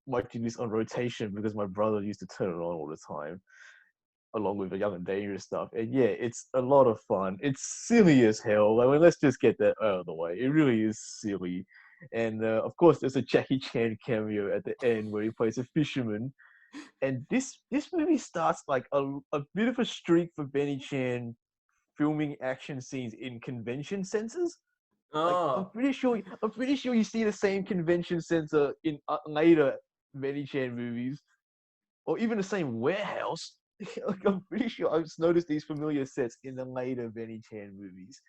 watching this on rotation because my brother used to turn it on all the time, along with the Young and Dangerous stuff. And yeah, it's a lot of fun. It's silly as hell. I mean, let's just get that out of the way. It really is silly. And of course, there's a Jackie Chan cameo at the end where he plays a fisherman. And this movie starts like a bit of a streak for Benny Chan filming action scenes in convention centers. Like Oh. I'm pretty sure you see the same convention center in later Benny Chan movies, or even the same warehouse. Like I'm pretty sure I've just noticed these familiar sets in the later Benny Chan movies.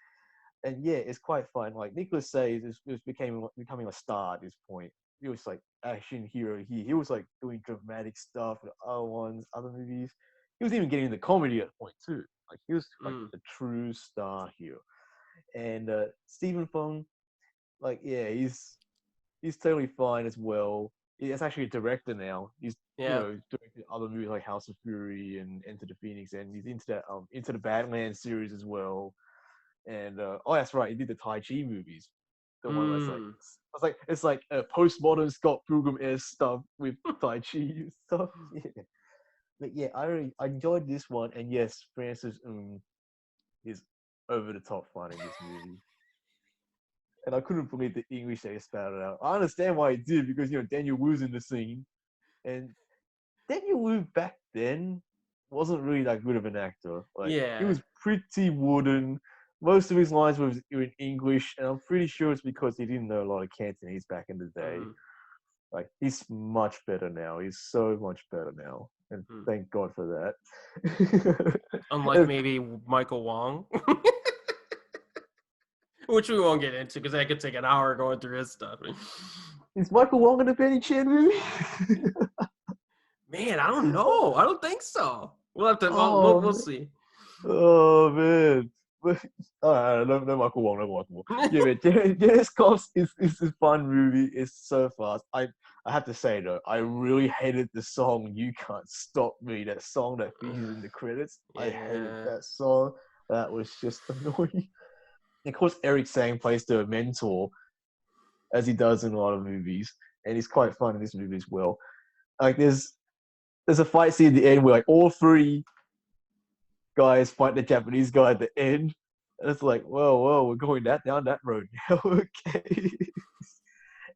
And yeah, it's quite fun. Like Nicholas says, is becoming a star at this point. He was like action hero. He was like doing dramatic stuff in other movies. He was even getting into comedy at a point too. Like he was like Mm. a true star here. And Stephen Fung, like yeah, he's totally fine as well. He's actually a director now. He's Yeah. directed other movies like House of Fury and Enter the Phoenix, and he's into the Batman series as well. And oh, that's right, he did the Tai Chi movies. The one that's like Mm. it's like a postmodern Scott Pilgrim-esque stuff with Tai Chi and stuff. Yeah. But yeah, I enjoyed this one, and yes, Francis is over the top fun in this movie. And I couldn't believe the English they spouted out. I understand why he did because Daniel Wu's in the scene, and Daniel Wu back then wasn't really that good of an actor. Like he Yeah. was pretty wooden. Most of his lines were in English, and I'm pretty sure it's because he didn't know a lot of Cantonese back in the day. Mm. Like he's much better now. He's so much better now, and Mm. thank God for that. Unlike maybe Michael Wong, which we won't get into because I could take an hour going through his stuff. Is Michael Wong in the Benny Chan movie? Man, I don't know. I don't think so. We'll have to. We'll Oh, see. oh man. But, no Michael Wong, no Michael Wong. Yeah, man, Dennis Cops is a fun movie. It's so fast. I have to say though, I really hated the song "You Can't Stop Me." That song that features in the credits. I hated Yeah. that song. That was just annoying. And of course, Erik Sang plays the mentor, as he does in a lot of movies, and he's quite fun in this movie as well. Like there's a fight scene at the end where like all three guys fight the Japanese guy at the end. And it's like, whoa, we're going down that road now. Okay.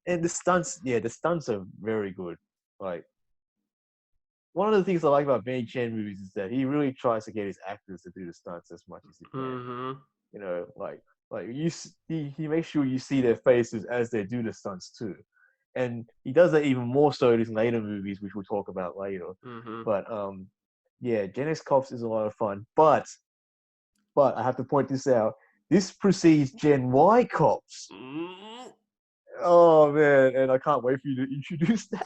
And the stunts are very good. Like one of the things I like about Benny Chan movies is that he really tries to get his actors to do the stunts as much as he can. Mm-hmm. Like he makes sure you see their faces as they do the stunts too. And he does that even more so in his later movies, which we'll talk about later. Mm-hmm. But yeah, Gen X Cops is a lot of fun. But I have to point this out. This precedes Gen Y Cops. Mm-hmm. Oh man, and I can't wait for you to introduce that.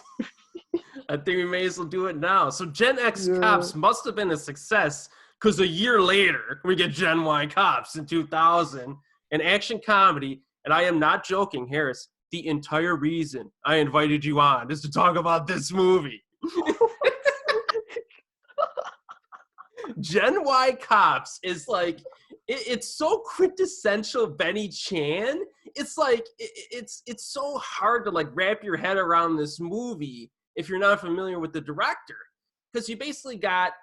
I think we may as well do it now. So Gen X Yeah. Cops must have been a success because a year later we get Gen Y Cops in 2000, an action comedy. And I am not joking, Harris. The entire reason I invited you on is to talk about this movie. Gen Y Cops is like it's so quintessential Benny Chan. It's like it's so hard to like wrap your head around this movie if you're not familiar with the director, because you basically got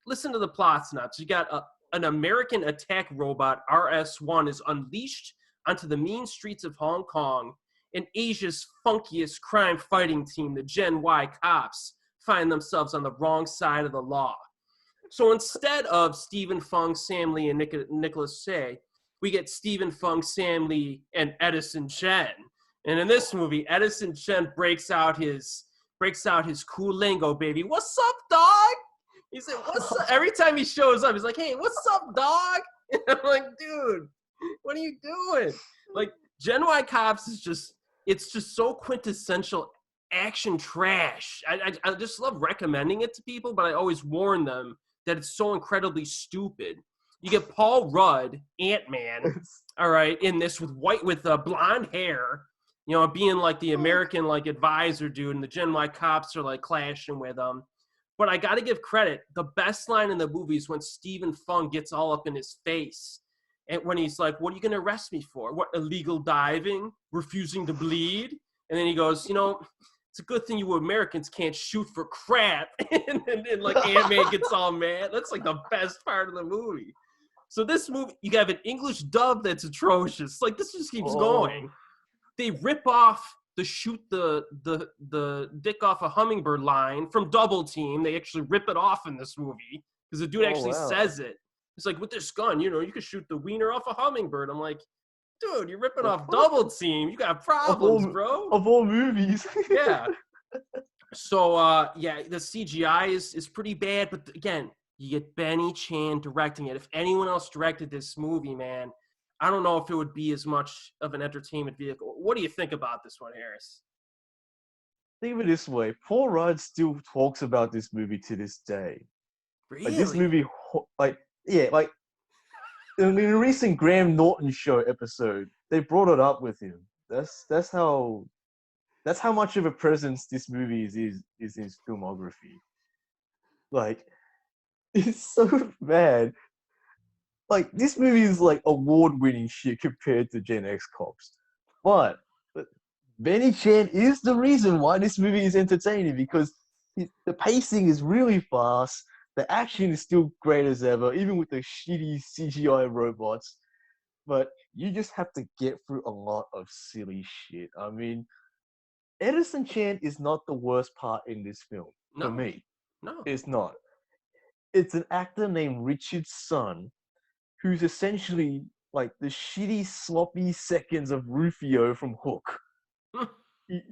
listen to the plot synopsis. You got an American attack robot RS-1 is unleashed onto the mean streets of Hong Kong, and Asia's funkiest crime fighting team, the Gen Y Cops, find themselves on the wrong side of the law. So instead of Stephen Fung, Sam Lee, and Nicholas Say, we get Stephen Fung, Sam Lee, and Edison Chen. And in this movie, Edison Chen breaks out his cool lingo, baby. What's up, dog? He said, "What's up?" Every time he shows up, he's like, "Hey, what's up, dog?" And I'm like, "Dude, what are you doing?" Like, Gen Y Cops is it's just so quintessential action trash. I just love recommending it to people, but I always warn them that it's so incredibly stupid. You get Paul Rudd, Ant-Man, all right, in this with blonde hair, being like the American like advisor dude, and the Gen Y Cops are like clashing with him. But I got to give credit. The best line in the movie is when Stephen Fung gets all up in his face. And when he's like, "What are you going to arrest me for? What, illegal diving? Refusing to bleed?" And then he goes, "It's a good thing you Americans can't shoot for crap." and like Ant-Man gets all mad. That's like the best part of the movie. So this movie, you have an English dub that's atrocious. Like this just keeps going. They rip off the shoot the dick off a hummingbird line from Double Team. They actually rip it off in this movie because the dude actually Wow. says it. It's like, with this gun, you could shoot the wiener off a hummingbird. I'm like, Dude, you're ripping The off fuck? Double Team. You got Of problems, all bro. of all movies. Yeah. So yeah, the CGI is pretty bad, but again, you get Benny Chan directing it. If anyone else directed this movie, man, I don't know if it would be as much of an entertainment vehicle. What do you think about this one, Harris? Think of it this way: Paul Rudd still talks about this movie to this day. Like this Really? movie, like yeah, like in a recent Graham Norton show episode, they brought it up with him. That's how much of a presence this movie is in his filmography. Like it's so bad. Like this movie is like award-winning shit compared to Gen X Cops, but Benny Chan is the reason why this movie is entertaining because the pacing is really fast. The action is still great as ever, even with the shitty CGI robots. But you just have to get through a lot of silly shit. I mean, Edison Chan is not the worst part in this film for No, me. no. It's not. It's an actor named Richard Sun, who's essentially like the shitty, sloppy seconds of Rufio from Hook.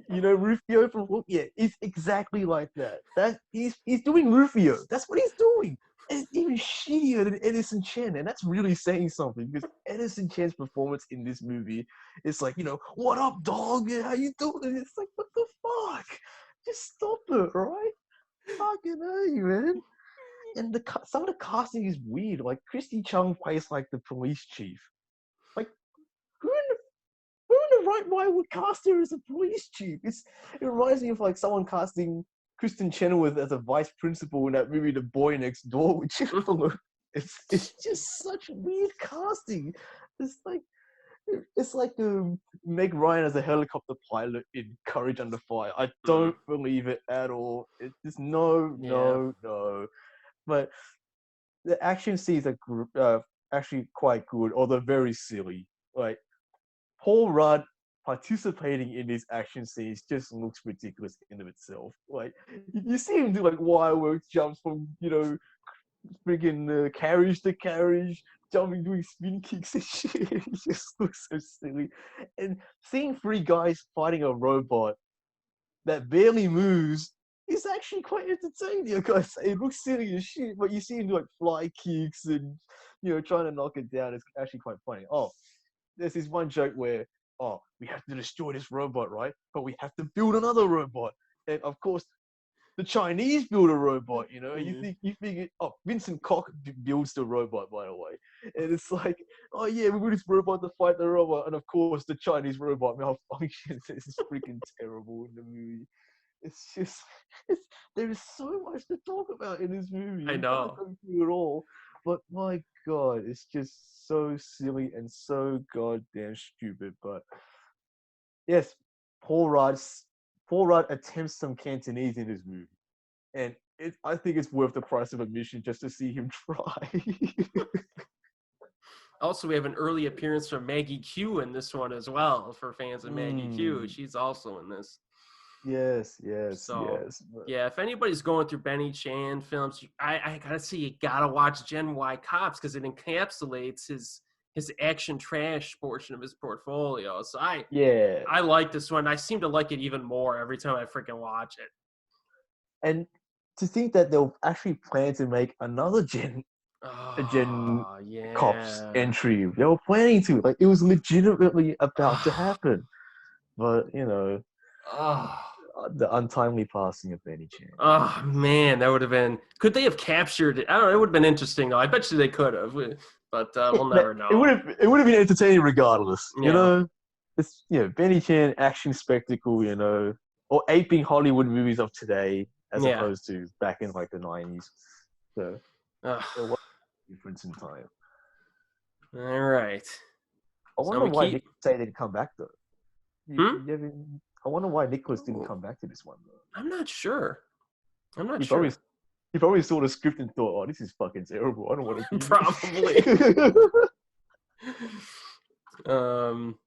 You know Rufio from Hook? Yeah, it's exactly like that. That he's doing Rufio. That's what he's doing. And it's even shittier than Edison Chen, and that's really saying something because Edison Chen's performance in this movie is like, what up, dog? Yeah, how you doing? And it's like, what the fuck? Just stop it, all right? Fucking hey, man. And some of the casting is weird. Like Christy Chung plays like the police chief. Like who in the right mind would cast her as a police chief? It reminds me of like someone casting Kristen Chenoweth as a vice principal in that movie The Boy Next Door with Jennifer. It's just such weird casting. It's like Meg Ryan as a helicopter pilot in Courage Under Fire. I don't believe it at all. It's just no. But the action scenes are actually quite good, although very silly. Like Paul Rudd participating in these action scenes just looks ridiculous in of itself. Like you see him do like fireworks jumps from freaking carriage to carriage, jumping, doing spin kicks and shit. It just looks so silly. And seeing three guys fighting a robot that barely moves is actually quite entertaining. I gotta say, it looks silly as shit, but you see him do like fly kicks and trying to knock it down. It's actually quite funny. Oh, there's this one joke where, we have to destroy this robot, right? But we have to build another robot. And of course, the Chinese build a robot, you figure, Vincent Koch builds the robot, by the way. And it's like, oh yeah, we build this robot to fight the robot. And of course, the Chinese robot malfunctions. It's freaking terrible in the movie. It's just, there is so much to talk about in this movie. I We can't know. go through it all. But my God, it's just so silly and so goddamn stupid. But yes, Paul Rudd attempts some Cantonese in his movie, and I think it's worth the price of admission just to see him try. Also, we have an early appearance from Maggie Q in this one as well. For fans of Maggie Q, Mm, she's also in this. yes. So, But yeah, if anybody's going through Benny Chan films, I gotta say you gotta watch Gen Y Cops because it encapsulates his action trash portion of his portfolio. So yeah, I like this one. I seem to like it even more every time I freaking watch it. and to think that they'll actually plan to make another Gen Oh Cops yeah. entry. They were planning to. Like it was legitimately about to Oh, happen. But oh, the untimely passing of Benny Chan. oh man, that would have been. Could they have captured it? I don't know. It would have been interesting though. I bet you they could have, but we'll never know. It would have been entertaining regardless. Yeah, It's Benny Chan action spectacle. Or aping Hollywood movies of today as yeah. opposed to back in like the 90s. So Ugh. there was a difference in time. All right. I So wonder we why keep. Nick say didn't come back though. Hmm? I wonder why Nicholas didn't come back to this one though. I'm not sure. I'm not He probably sure. he probably saw the script and thought, "Oh, this is fucking terrible. I don't want to be Probably. in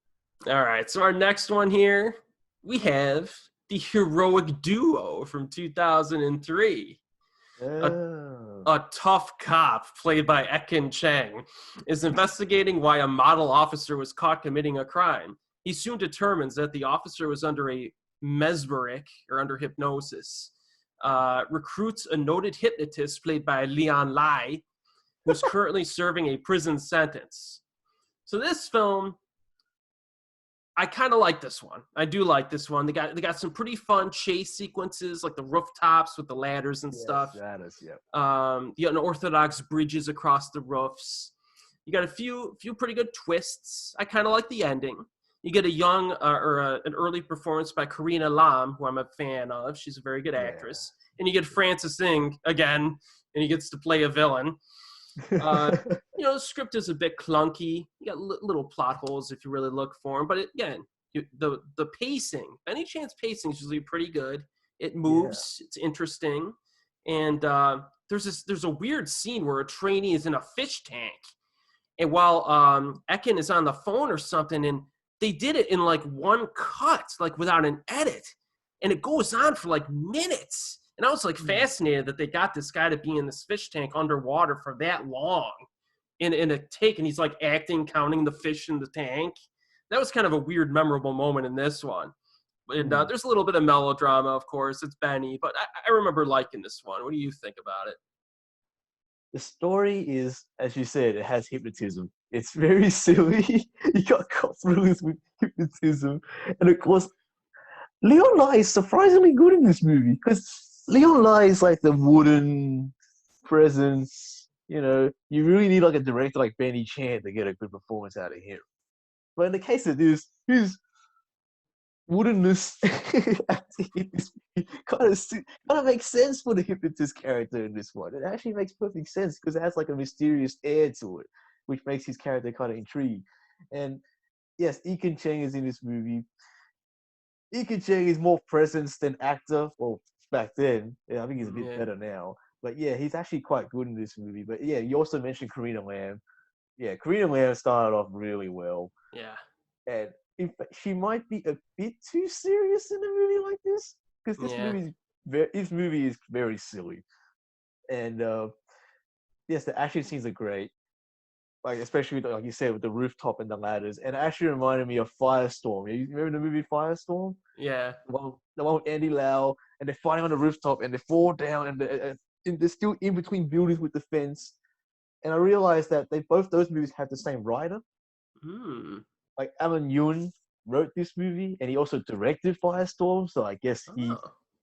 All right. So our next one here, we have the heroic duo from 2003. A it." a tough cop, played by Ekin Cheng, is investigating why a model officer was caught committing a crime. He soon determines that the officer was under a mesmeric, or under hypnosis, recruits a noted hypnotist played by Leon Lai, who's currently serving a prison sentence. So this film, I kind of like this one. I do like this one. They got some pretty fun chase sequences, like the rooftops with the ladders and stuff. That is, yeah. The unorthodox bridges across the roofs. You got a few pretty good twists. I kind of like the ending. You get a young an early performance by Karina Lam, who I'm a fan of. She's a very good actress. And you get Francis Ng again, and he gets to play a villain. The script is a bit clunky. You got little plot holes if you really look for them. But again, the pacing, Benny Chan's pacing is usually pretty good. It moves. Yeah. It's interesting. And there's a weird scene where a trainee is in a fish tank. And while Ekin is on the phone or something, and they did it in like one cut, like without an edit. And it goes on for like minutes. And I was like fascinated that they got this guy to be in this fish tank underwater for that long in a take. And he's like acting, counting the fish in the tank. That was kind of a weird, memorable moment in this one. And there's a little bit of melodrama, of course. It's Benny. But I remember liking this one. What do you think about it? The story is, as you said, it has hypnotism. It's very silly. You got cop thrillers with hypnotism. And of course, Leon Lai is surprisingly good in this movie because Leon Lai is like the wooden presence. You really need like a director like Benny Chan to get a good performance out of him. But in the case of this, his woodenness kind of makes sense for the hypnotist character in this one. It actually makes perfect sense because it has like a mysterious air to it, which makes his character kind of intrigued. And yes, Ekin Cheng is in this movie. Ekin Cheng is more presence than actor. Well, back then, I think he's a bit better now. But yeah, he's actually quite good in this movie. But yeah, you also mentioned Karina Lam. Yeah, Karina Lam started off really well. Yeah. And in fact, she might be a bit too serious in a movie like this because this movie is very silly. And yes, the action scenes are great. Like especially like you said with the rooftop and the ladders, and it actually reminded me of Firestorm. You remember the movie Firestorm? Yeah. The one with Andy Lau, and they're fighting on the rooftop, and they fall down, and they're still in between buildings with the fence. And I realized that both those movies have the same writer. Like Alan Yun wrote this movie, and he also directed Firestorm. So I guess he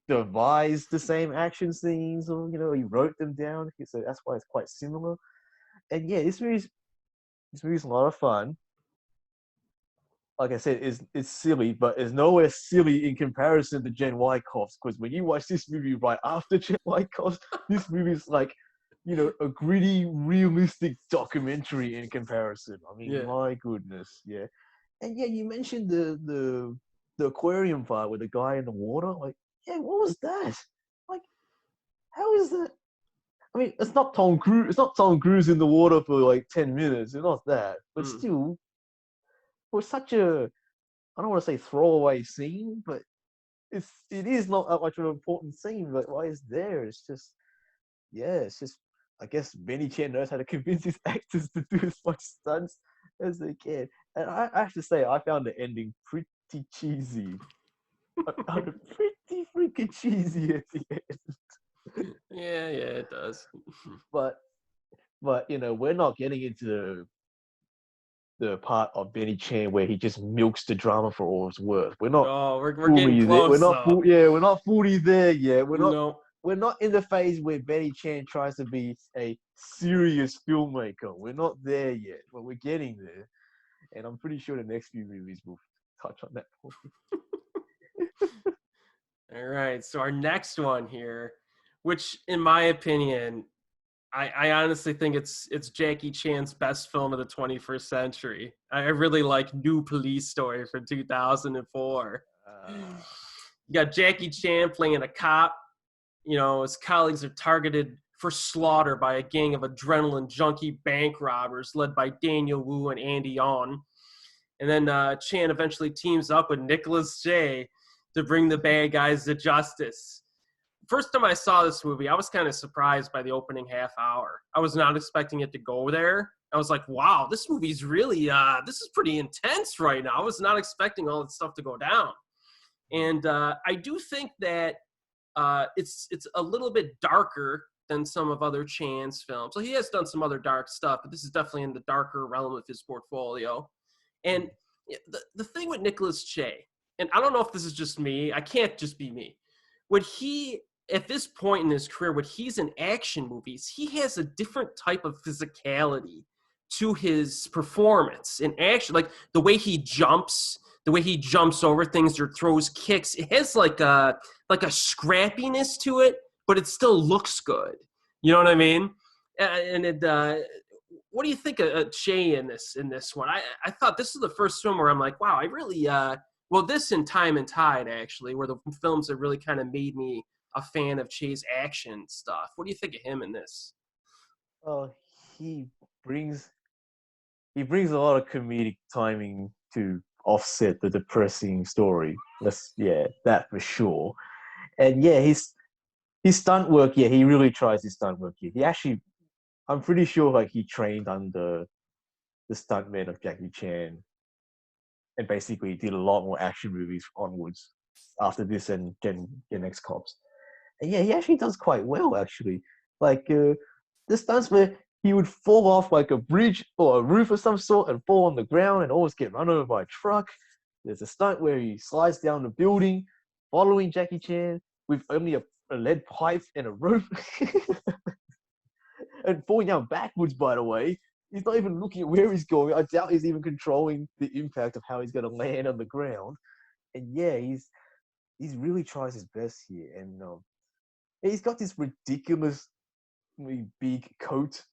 devised the same action scenes, or he wrote them down. So that's why it's quite similar. And yeah, this movie's a lot of fun. Like I said, it's silly, but it's nowhere silly in comparison to Jen Wyckoff's. Because when you watch this movie right after Jen Wyckoff's, this movie's like, a gritty, realistic documentary in comparison. I mean, my goodness, yeah. And yeah, you mentioned the aquarium part with the guy in the water. Like, yeah, what was that? Like, how is that? I mean, it's not Tom Cruise. It's not Tom Cruise in the water for like 10 minutes. It's not that. But still, for such a, I don't want to say throwaway scene, but it is not that much of an important scene. But why it's there? It's just, I guess Benny Chan knows how to convince his actors to do as much stunts as they can. And I have to say, I found the ending pretty cheesy. I found it pretty freaking cheesy at the end. Yeah, it does. But we're not getting into the part of Benny Chan where he just milks the drama for all it's worth. We're not. Oh, we're getting close. We're not fully there yet. We're not in the phase where Benny Chan tries to be a serious filmmaker. We're not there yet, but we're getting there. And I'm pretty sure the next few movies will touch on that point. All right, so our next one here, which in my opinion, I honestly think it's Jackie Chan's best film of the 21st century. I really like New Police Story from 2004. You got Jackie Chan playing a cop. His colleagues are targeted for slaughter by a gang of adrenaline junkie bank robbers led by Daniel Wu and Andy On. And then Chan eventually teams up with Nicolas J to bring the bad guys to justice. first time I saw this movie, I was kind of surprised by the opening half hour. I was not expecting it to go there. I was like, wow, this movie's really, this is pretty intense right now. I was not expecting all that stuff to go down. And I do think that it's a little bit darker than some of other Chan's films. So he has done some other dark stuff, but this is definitely in the darker realm of his portfolio. And the thing with Nicolas Che, and I don't know if this is just me, I can't just be me. When he, at this point in his career, when he's in action movies, he has a different type of physicality to his performance in action. Like the way he jumps over things or throws kicks, it has like a scrappiness to it, but it still looks good. You know what I mean? And what do you think of Che in this one? I thought this is the first film where I'm like, wow, I really well, this and Time and Tide actually were the films that really kind of made me a fan of Che's action stuff. What do you think of him in this? Oh, he brings a lot of comedic timing to offset the depressing story. That for sure. And yeah, his stunt work, yeah, he really tries his stunt work here. He actually, I'm pretty sure like he trained under the stuntman of Jackie Chan and basically did a lot more action movies onwards after this and Gen X Cops. And yeah, he actually does quite well actually. Like the stunts where he would fall off like a bridge or a roof of some sort and fall on the ground and always get run over by a truck. There's a stunt where he slides down the building following Jackie Chan with only a lead pipe and a rope. And falling down backwards, by the way. He's not even looking at where he's going. I doubt he's even controlling the impact of how he's going to land on the ground. And yeah, he's really tries his best here. And he's got this ridiculously big coat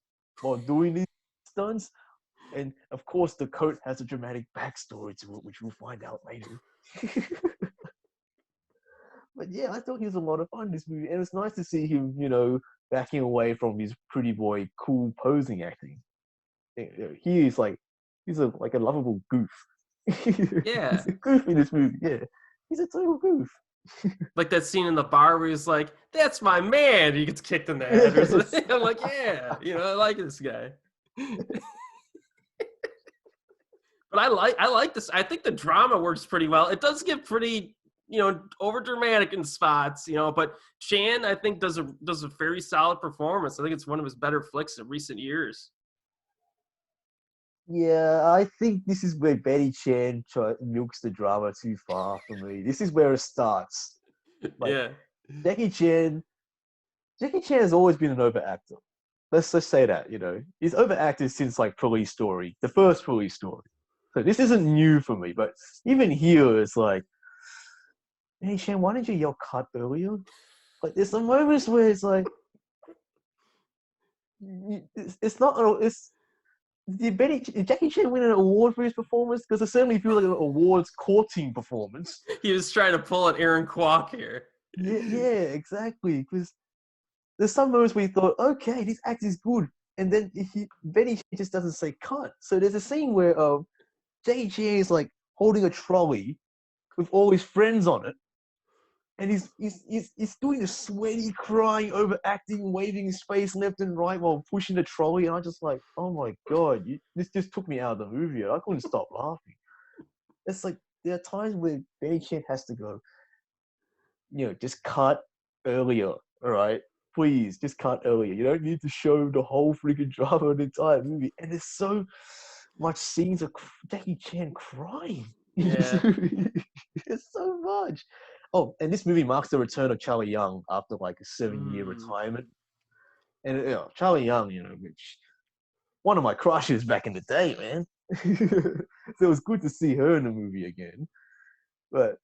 while doing these stunts. And of course, the coat has a dramatic backstory to it, which we'll find out later. But yeah, I thought he was a lot of fun in this movie. And it's nice to see him, backing away from his pretty boy, cool posing acting. He is like, he's like a lovable goof. Yeah. He's a goof in this movie, yeah. He's a total goof. Like that scene in the bar where he's like, "That's my man." He gets kicked in the head or something. I'm like, yeah, I like this guy. But I like this. I think the drama works pretty well. It does get pretty, over dramatic in spots, but Chan, I think, does a very solid performance. I think it's one of his better flicks of recent years. Yeah, I think this is where Betty Chan milks the drama too far for me. This is where it starts. Like, yeah. Jackie Chan has always been an overactor. Let's just say that, He's overacted since like Police Story, the first Police Story. So this isn't new for me, but even here it's like, hey Chan, why didn't you yell cut earlier? Like there's some moments where it's like, it's not, did Jackie Chan win an award for his performance? Because it certainly feels like an awards courting performance. He was trying to pull an Aaron Kwok here. Yeah, exactly. Because there's some moments where you thought, okay, this act is good, and then Benny just doesn't say cut. So there's a scene where Jackie Chan is like holding a trolley with all his friends on it, and he's doing the sweaty, crying, overacting, waving his face left and right while pushing the trolley, and I'm just like, oh my god, this just took me out of the movie. I couldn't stop laughing. It's like there are times where Benny Chan has to go, just cut earlier, all right? Please, just cut earlier. You don't need to show the whole freaking drama of the entire movie. And there's so much scenes of Jackie Chan crying. Yeah. There's so much. Oh, and this movie marks the return of Charlie Young after like a 7-year retirement. And Charlie Young, which one of my crushes back in the day, man. So it was good to see her in the movie again. But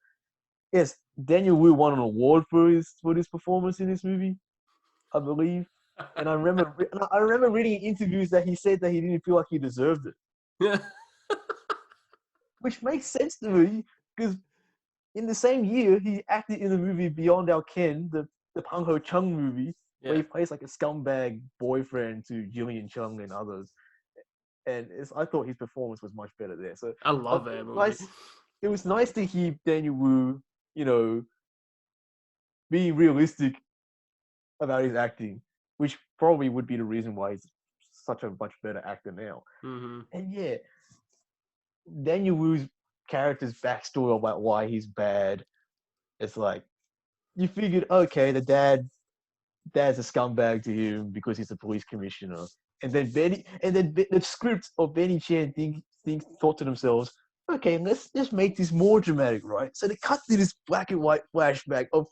yes, Daniel Wu won an award for his performance in this movie, I believe. And I remember reading interviews that he said that he didn't feel like he deserved it. Yeah. Which makes sense to me, because in the same year, he acted in the movie Beyond Our Ken, the Pang Ho Chung movie, where he plays like a scumbag boyfriend to Jillian Chung and others. And I thought his performance was much better there. So I love that movie. It was nice to hear Daniel Wu, being realistic about his acting, which probably would be the reason why he's such a much better actor now. Mm-hmm. And yeah, Daniel Wu's character's backstory about why he's bad. It's like you figured, okay, dad's a scumbag to him because he's a police commissioner. The script of Benny Chan thought to themselves, okay, let's make this more dramatic, right? So they cut to this black and white flashback of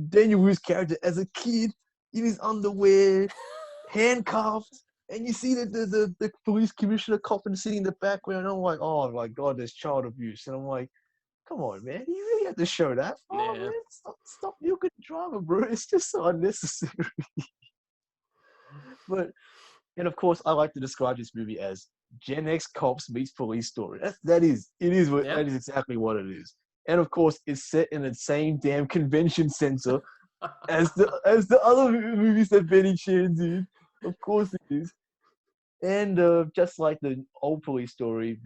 Daniel Wu's character as a kid in his underwear, handcuffed, and you see the police commissioner copping sitting in the background. And I'm like, oh my god, there's child abuse, and I'm like, come on, man, you really have to show that. Oh Yeah. man, stop milking drama, bro. It's just so unnecessary. But and of course, I like to describe this movie as Gen X cops meets police story. That is Yeah. exactly what it is. And of course, it's set in the same damn convention center as the other movies that Benny Chan did. Of course, it is. And just like the old police story,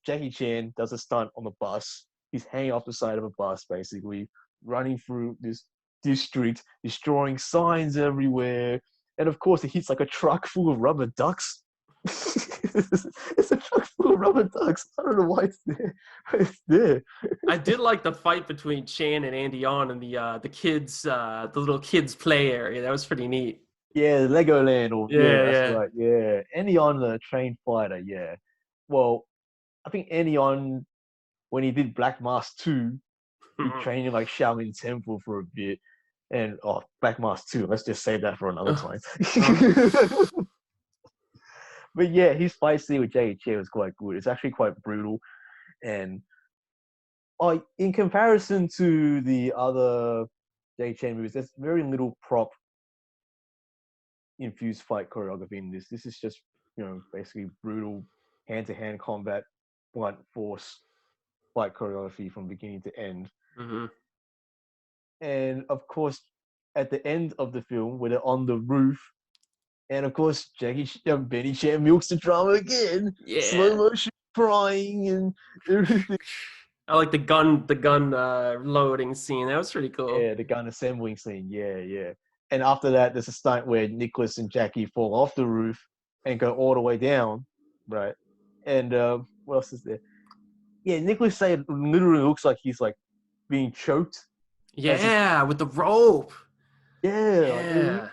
Jackie Chan does a stunt on the bus. He's hanging off the side of a bus, basically, running through this district, destroying signs everywhere. And of course, it hits like a truck full of rubber ducks. It's a truck full of rubber ducks. I don't know why it's there. But it's there. I did like the fight between Chan and Andy on in the kids, the little kids play area. That was pretty neat. Yeah, Legoland, or yeah, Yeah, that's yeah. right. Yeah, Andy on the trained fighter. Yeah. Well, I think Andy on when he did Black Mask 2, he trained in like Shaolin Temple for a bit. And Black Mask 2, let's just save that for another time. Oh, But yeah, his fight scene with Jackie Chan was quite good. It's actually quite brutal. And in comparison to the other Jackie Chan movies, there's very little prop infused fight choreography in this. This is just, basically brutal hand to hand combat, blunt force fight choreography from beginning to end. mm-hmm. And of course, at the end of the film, when they're on the roof, and of course, Benny Chan milks the drama again, slow Yeah. motion crying and everything. I like the gun loading scene. That was pretty cool. Yeah, the gun assembling scene. Yeah, yeah. And after that, there's a stunt where Nicholas and Jackie fall off the roof and go all the way down, right? And what else is there? Yeah, Nicholas say it literally looks like he's like being choked as he's Yeah, with the rope. like Yeah.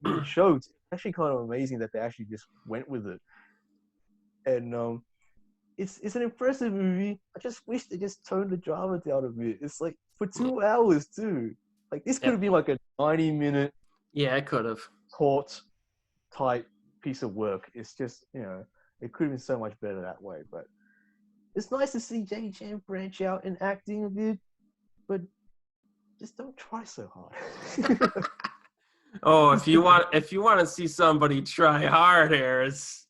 being choked. It's actually kind of amazing that they actually just went with it. And it's an impressive movie. I just wish they just toned the drama down a bit. It's like for 2 hours too. Like this could have Yep. been like a 90-minute Yeah, I could have. taut type piece of work. It's just, it could have been so much better that way. But it's nice to see Jackie Chan branch out in acting a bit, but just don't try so hard. Oh, if you want to see somebody try hard, Harris.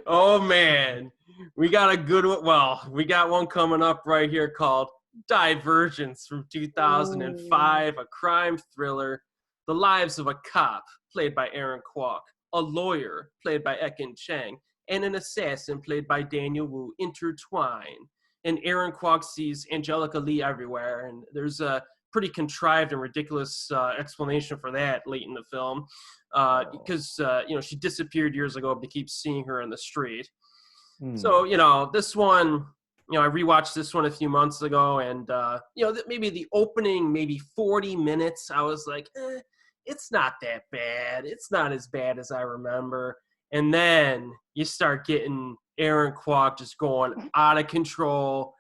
Oh man, we got a good one. Well, we got one coming up right here called Divergence from 2005, a crime thriller. The lives of a cop, played by Aaron Kwok, a lawyer, played by Ekin Chang, and an assassin, played by Daniel Wu, intertwine. And Aaron Kwok sees Angelica Lee everywhere, and there's a pretty contrived and ridiculous explanation for that late in the film, because she disappeared years ago, but they keep seeing her in the street. So this one, I rewatched this one a few months ago, and maybe the opening, maybe 40 minutes, I was like, it's not that bad. It's not as bad as I remember. And then you start getting Aaron Kwok just going out of control,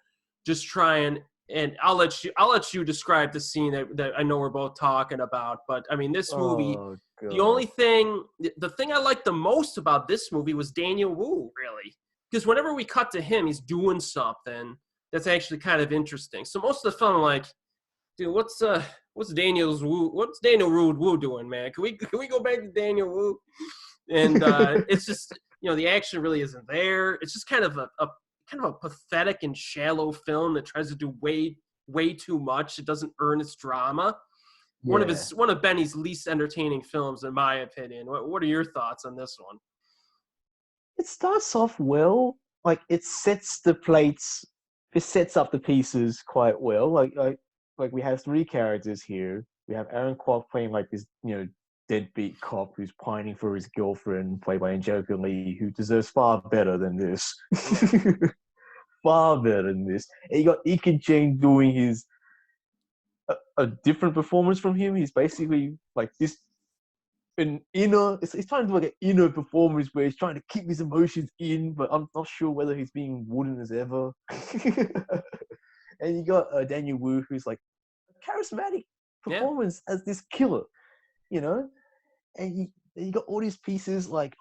just trying. And I'll let you describe the scene that I know we're both talking about. But I mean, this movie, Oh the thing I liked the most about this movie was Daniel Wu, really, because whenever we cut to him, he's doing something that's actually kind of interesting. So most of the film, I'm like, dude, what's Daniel Wu doing, man? Can we go back to Daniel Wu? And it's just the action really isn't there. It's just kind of a pathetic and shallow film that tries to do way too much. It doesn't earn its drama. yeah. One of Benny's least entertaining films, in my opinion. What are your thoughts on this one? It starts off well. Like it sets the plates. It sets up the pieces quite well. Like we have three characters here. We have Aaron Kwok playing like this, deadbeat cop who's pining for his girlfriend, played by Angelica Lee, who deserves far better than this. Yeah. Far better than this. And you got Ike Cheng doing his a different performance from him. He's basically like this an inner. He's trying to do like an inner performance where he's trying to keep his emotions in, but I'm not sure whether he's being wooden as ever. And you got Daniel Wu, who's like a charismatic performance as this killer, you know. And you got all these pieces like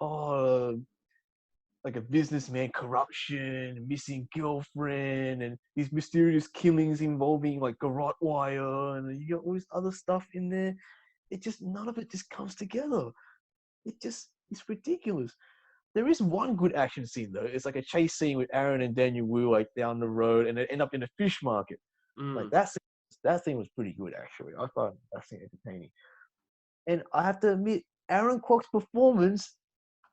like a businessman corruption, missing girlfriend, and these mysterious killings involving like garrote wire, and you got all this other stuff in there. It just none of it just comes together. It's ridiculous. There is one good action scene though. It's like a chase scene with Aaron and Daniel Wu like down the road, and they end up in a fish market. Like that scene was pretty good actually. I found that scene entertaining. And I have to admit, Aaron Kwok's performance,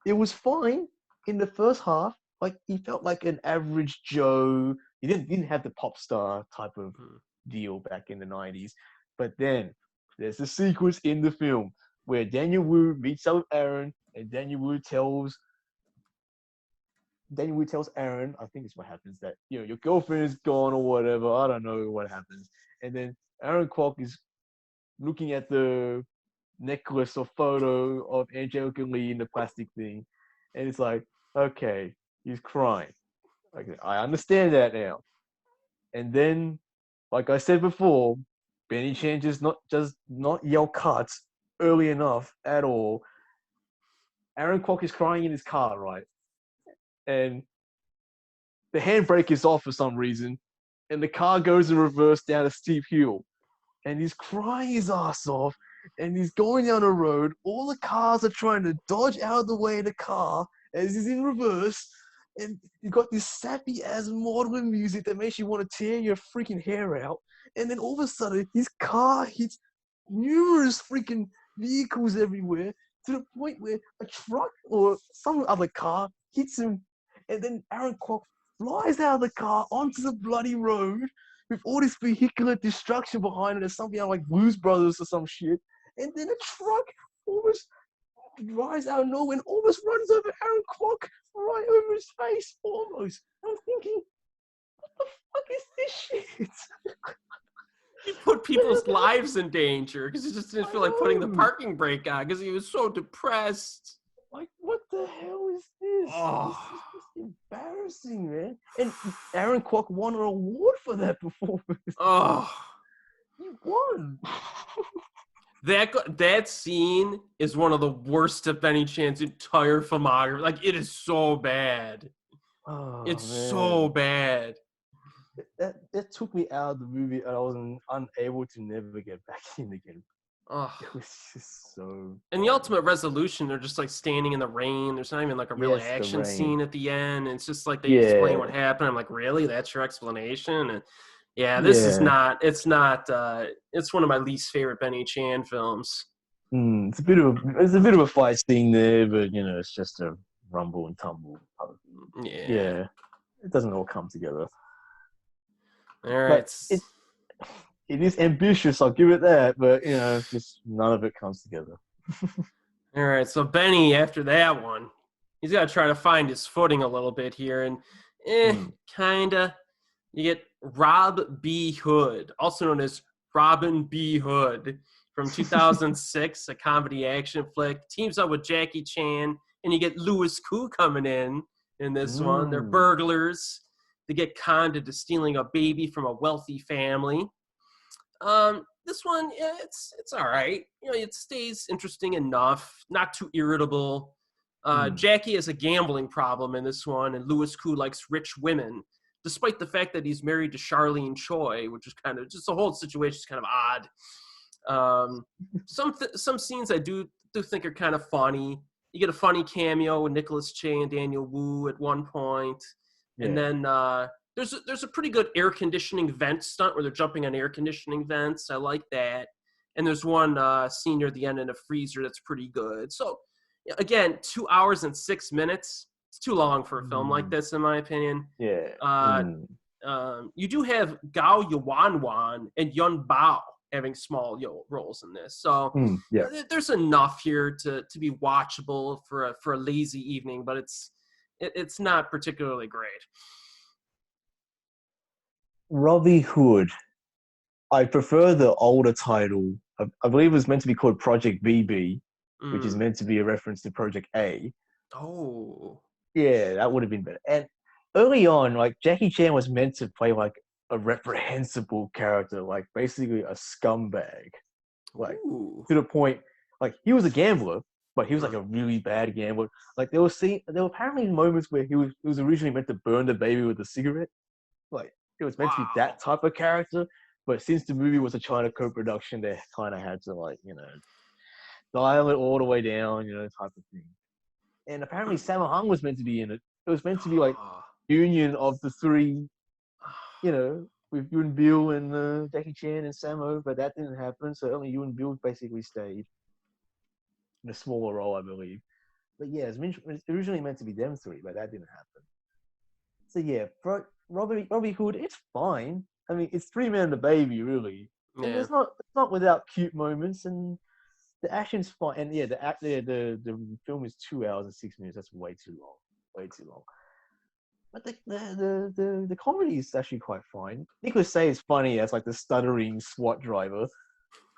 it was fine in the first half. Like he felt like an average Joe. He didn't have the pop star type of deal back in the 90s. But then there's a sequence in the film where Daniel Wu meets up with Aaron, and Daniel Wu tells Aaron, I think it's what happens, that your girlfriend is gone or whatever. I don't know what happens. And then Aaron Kwok is looking at the necklace or photo of Angelica Lee in the plastic thing, and it's like, okay, he's crying. Okay, I understand that now. And then, like I said before, Benny Chan just not yell cuts early enough at all. Aaron Kwok is crying in his car, right? And the handbrake is off for some reason, and the car goes in reverse down a steep hill. And he's crying his ass off, and he's going down the road. All the cars are trying to dodge out of the way of the car as he's in reverse. And you got this sappy ass maudlin music that makes you want to tear your freaking hair out. And then all of a sudden, his car hits numerous freaking vehicles everywhere to the point where a truck or some other car hits him. And then Aaron Kwok flies out of the car onto the bloody road with all this vehicular destruction behind it. There's something like Blues Brothers or some shit. And then a truck almost drives out of nowhere and almost runs over Aaron Kwok right over his face, almost. I'm thinking, what the fuck is this shit? He put people's lives in danger because he just didn't feel like putting the parking brake on because he was so depressed. Like, what the hell is this? Oh. This is embarrassing, man. And Aaron Kwok won an award for that performance. Oh. He won. That scene is one of the worst of Benny Chan's entire filmography. Like, it is so bad. Oh, it's man. so bad. That took me out of the movie, and I was unable to never get back in again. Oh. It was just so. And the ultimate resolution, they're just like standing in the rain. There's not even like a real action scene at the end. It's just like they explain what happened. I'm like, really? That's your explanation? And this is not. It's not. It's one of my least favorite Benny Chan films. It's a bit of a fight scene there, but it's just a rumble and tumble. Yeah, it doesn't all come together. All right. It is ambitious, I'll give it that, but just none of it comes together. All right, so Benny, after that one, he's got to try to find his footing a little bit here, and kinda. You get Rob B. Hood, also known as Robin B. Hood, from 2006, a comedy action flick. Teams up with Jackie Chan, and you get Louis Koo coming in this one. They're burglars. They get conned into stealing a baby from a wealthy family. This one, it's all right. It stays interesting enough, not too irritable. Jackie has a gambling problem in this one, and Louis Koo likes rich women, despite the fact that he's married to Charlene Choi, which is kind of just the whole situation is kind of odd. Some scenes I do think are kind of funny. You get a funny cameo with Nicolas Che and Daniel Wu at one point, and then there's a pretty good air conditioning vent stunt where they're jumping on air conditioning vents. I like that. And there's one scene near the end in a freezer that's pretty good. So, again, 2 hours and 6 minutes. It's too long for a film like this, in my opinion. Yeah. You do have Gao Yuanwan and Yun Bao having small roles in this. So Yeah. there's enough here to be watchable for a lazy evening, but it's not particularly great. Robbie Hood. I prefer the older title. I believe it was meant to be called Project BB, which is meant to be a reference to Project A. Oh. Yeah, that would have been better. And early on, like Jackie Chan was meant to play like a reprehensible character, like basically a scumbag. Like Ooh. to the point, like he was a gambler, but he was like a really bad gambler. Like there were apparently moments where he was originally meant to burn the baby with a cigarette. Like it was meant to be Wow. that type of character, but since the movie was a China co-production, they kind of had to dial it all the way down, type of thing. And apparently Sammo Hung was meant to be in it. It was meant to be like union of the three, with Yuen Bill and Jackie Chan and Sammo, but that didn't happen. So only Yuen Bill basically stayed in a smaller role, I believe. But yeah, it was originally meant to be them three, but that didn't happen. So yeah, Robbie Hood, it's fine. I mean, it's Three Men and a Baby, really, and Yeah. it's not without cute moments, and the action's fine. And yeah, the film is 2 hours and 6 minutes. That's way too long, way too long. But the comedy is actually quite fine. Nicholas Say is funny as like the stuttering SWAT driver.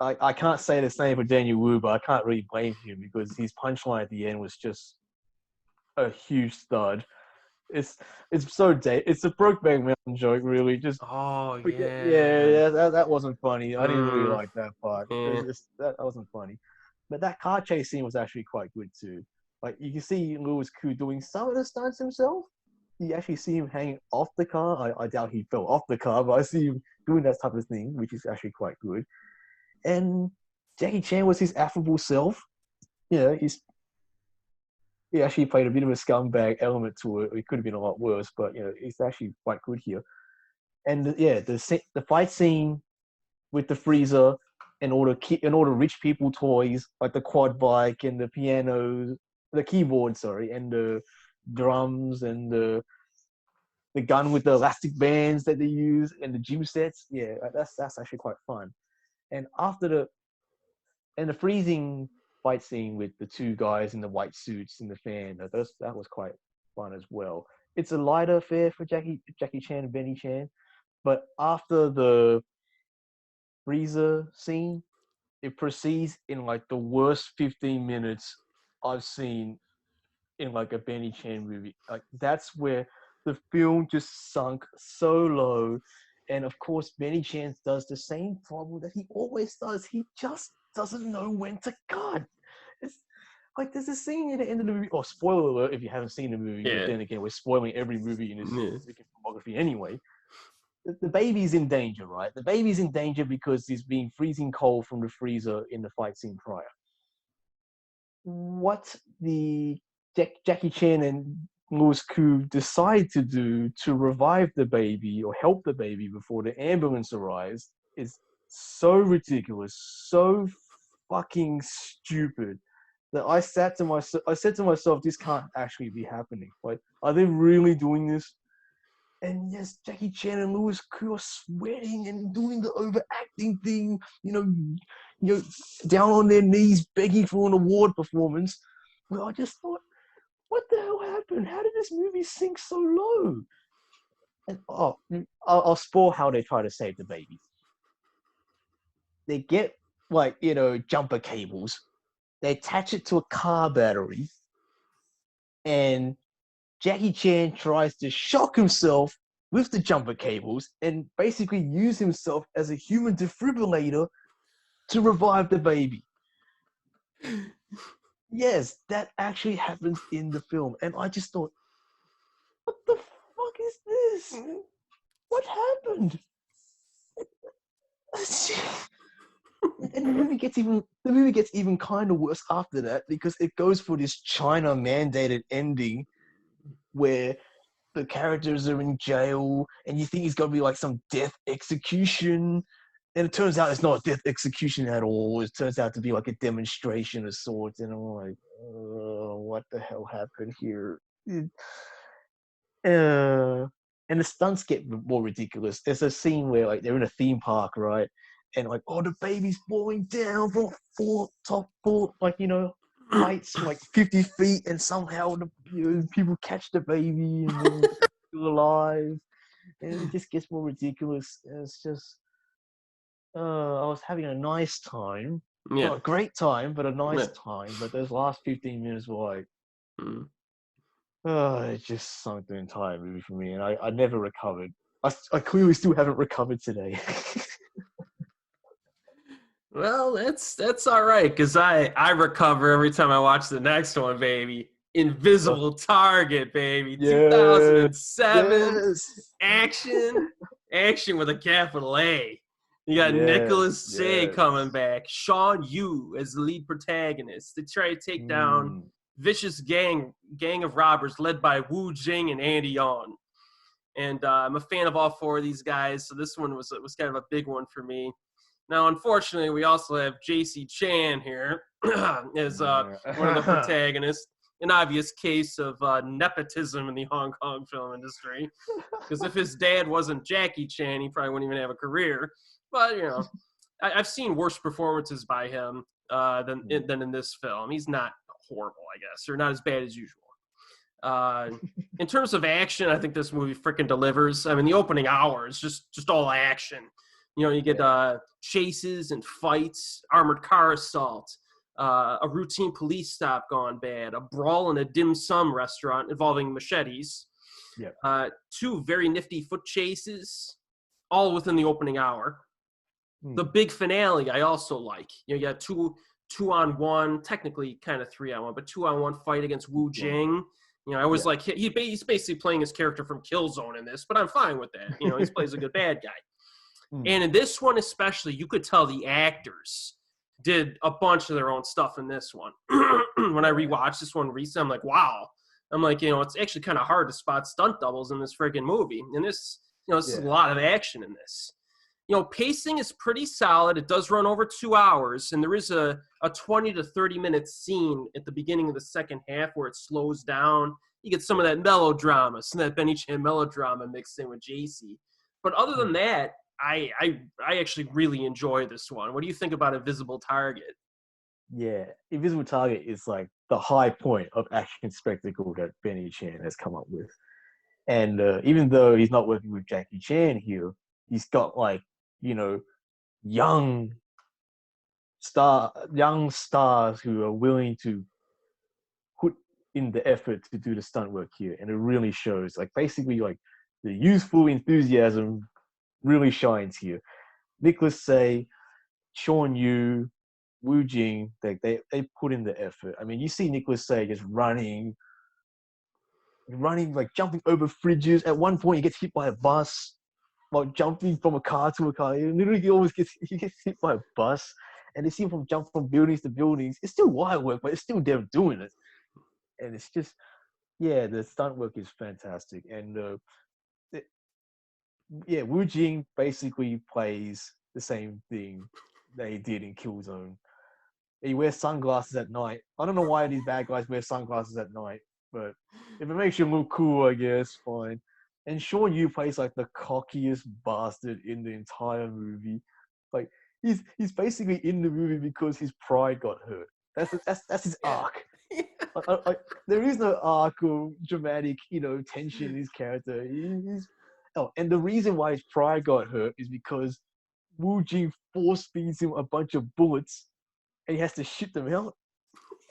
I can't say the same for Daniel Wu, but I can't really blame him because his punchline at the end was just a huge stud. It's so it's a Brokeback Mountain joke, really. Just Oh yeah. yeah, that wasn't funny. I didn't really like that part. Yeah. That wasn't funny. But that car chase scene was actually quite good too. Like you can see Louis Koo doing some of the stunts himself. You actually see him hanging off the car. I doubt he fell off the car, but I see him doing that type of thing, which is actually quite good. And Jackie Chan was his affable self. He actually played a bit of a scumbag element to it. It could have been a lot worse, but it's actually quite good here. And yeah, the fight scene with the freezer and all the rich people toys like the quad bike and the pianos, the keyboard, sorry, and the drums and the gun with the elastic bands that they use and the gym sets. Yeah, that's actually quite fun. And the freezing fight scene with the two guys in the white suits and the fan, that was quite fun as well. It's a lighter affair for Jackie Chan and Benny Chan, but after the freezer scene, it proceeds in like the worst 15 minutes I've seen in like a Benny Chan movie. Like that's where the film just sunk so low. And of course, Benny Chan does the same problem that he always does. He just doesn't know when to cut. It's like there's a scene at the end of the movie. Oh, spoiler alert if you haven't seen the movie, but then again, we're spoiling every movie in this filmography anyway. The baby's in danger, right? The baby's in danger because he's being freezing cold from the freezer in the fight scene prior. What the Jackie Chan and Louis Koo decide to do to revive the baby or help the baby before the ambulance arrives is so ridiculous, so fucking stupid that I said to myself, this can't actually be happening. Like, are they really doing this? And yes, Jackie Chan and Louis Koo are sweating and doing the overacting thing, down on their knees begging for an award performance. Well, I just thought, what the hell happened? How did this movie sink so low? And I'll spoil how they try to save the baby. They get jumper cables, they attach it to a car battery, and Jackie Chan tries to shock himself with the jumper cables and basically use himself as a human defibrillator to revive the baby. Yes, that actually happens in the film. And I just thought, what the fuck is this? What happened? And the movie gets even kind of worse after that because it goes for this China mandated ending where the characters are in jail and you think it's gonna be like some death execution, and it turns out it's not a death execution at all. It turns out to be like a demonstration of sorts, and I'm like, what the hell happened here? And the stunts get more ridiculous. There's a scene where like they're in a theme park, right? and like, oh, the baby's falling down from top floor, like, heights from like 50 feet, and somehow people catch the baby and then still alive, and it just gets more ridiculous. And it's just, I was having a nice time, Yeah. not a great time, but a nice Yeah. time. But those last 15 minutes were like, Mm. it just sunk the entire movie for me, and I never recovered. I clearly still haven't recovered today. Well, that's all right, because I recover every time I watch the next one, baby. Invisible Target, baby. Yeah, 2007 yes, action with a capital A. You got yes, Nicholas Say coming yes. back, Sean Yu as the lead protagonist. They try to take down Mm, vicious gang of robbers led by Wu Jing and Andy Yon. And I'm a fan of all four of these guys, so this one was kind of a big one for me. Now, unfortunately, we also have J.C. Chan here as one of the yeah. protagonists. An obvious case of nepotism in the Hong Kong film industry. Because if his dad wasn't Jackie Chan, he probably wouldn't even have a career. But, I've seen worse performances by him than in this film. He's not horrible, I guess, or not as bad as usual. In terms of action, I think this movie freaking delivers. I mean, the opening hour is just all action. You get chases and fights, armored car assault, a routine police stop gone bad, a brawl in a dim sum restaurant involving machetes, Yep. two very nifty foot chases, all within the opening hour. The big finale I also like. You got two on one, technically kind of 3-on-1, but 2-on-1 fight against Wu Jing. I always like he's basically playing his character from Killzone in this, but I'm fine with that. He plays a good bad guy. And in this one especially, you could tell the actors did a bunch of their own stuff in this one. When I rewatched this one recently, I'm like, wow. I'm like, it's actually kind of hard to spot stunt doubles in this friggin' movie. And this, this is a lot of action in this. Pacing is pretty solid. It does run over 2 hours, and there is a 20 to 30-minute scene at the beginning of the second half where it slows down. You get some of that melodrama, some of that Benny Chan melodrama mixed in with JC. But other than that, I actually really enjoy this one. What do you think about Invisible Target? Yeah, Invisible Target is like the high point of action spectacle that Benny Chan has come up with. And even though he's not working with Jackie Chan here, he's got like, young stars who are willing to put in the effort to do the stunt work here, and it really shows. Like basically, like the youthful enthusiasm really shines here. Nicholas Say, Sean Yu, Wu Jing, they put in the effort. I mean, you see Nicholas Say just running, like jumping over fridges. At one point, he gets hit by a bus while jumping from a car to a car. He gets hit by a bus, and they see him jump from buildings to buildings. It's still wire work, but it's still them doing it, and it's just the stunt work is fantastic. And Wu Jing basically plays the same thing that he did in Killzone. He wears sunglasses at night. I don't know why these bad guys wear sunglasses at night, but if it makes you look cool, I guess, fine. And Sean Yu plays like the cockiest bastard in the entire movie. Like he's basically in the movie because his pride got hurt. That's his arc. There is no arc or dramatic, tension in his character. And the reason why his pride got hurt is because Wu Jing force feeds him a bunch of bullets, and he has to shit them out.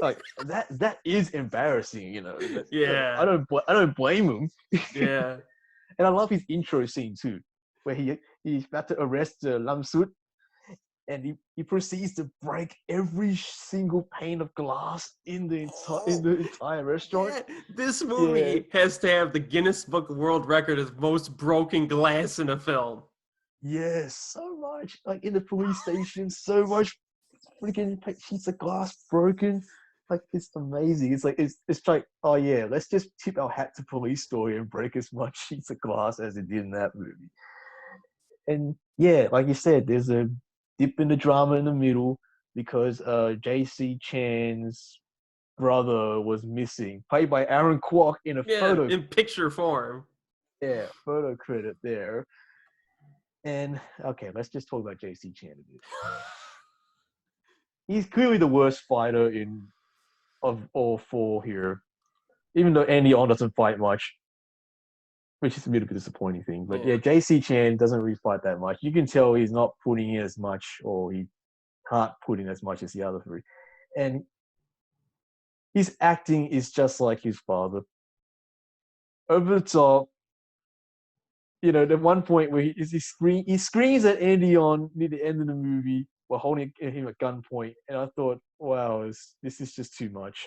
Like that is embarrassing, Yeah. I don't blame him. Yeah. And I love his intro scene too, where he's about to arrest Lam Sut, and he proceeds to break every single pane of glass in the entire restaurant. Yeah. This movie has to have the Guinness Book of World Record as most broken glass in a film. Yes, so much. Like in the police station, so much freaking sheets of glass broken. Like it's amazing. It's like it's like, oh yeah, let's just tip our hat to Police Story and break as much sheets of glass as it did in that movie. And like you said, there's a dip in the drama in the middle because JC Chan's brother was missing, played by Aaron Kwok in a photo. In picture form. Yeah, photo credit there. And okay, let's just talk about JC Chan a bit. He's clearly the worst fighter of all four here. Even though Andy On doesn't fight much, which is a bit of a disappointing thing. But yeah, JC Chan doesn't really fight that much. You can tell he's not putting in as much, or he can't put in as much as the other three. And his acting is just like his father. Over the top. You know, the one point where he screams at Andy On near the end of the movie while holding him at gunpoint, and I thought, wow, this is just too much.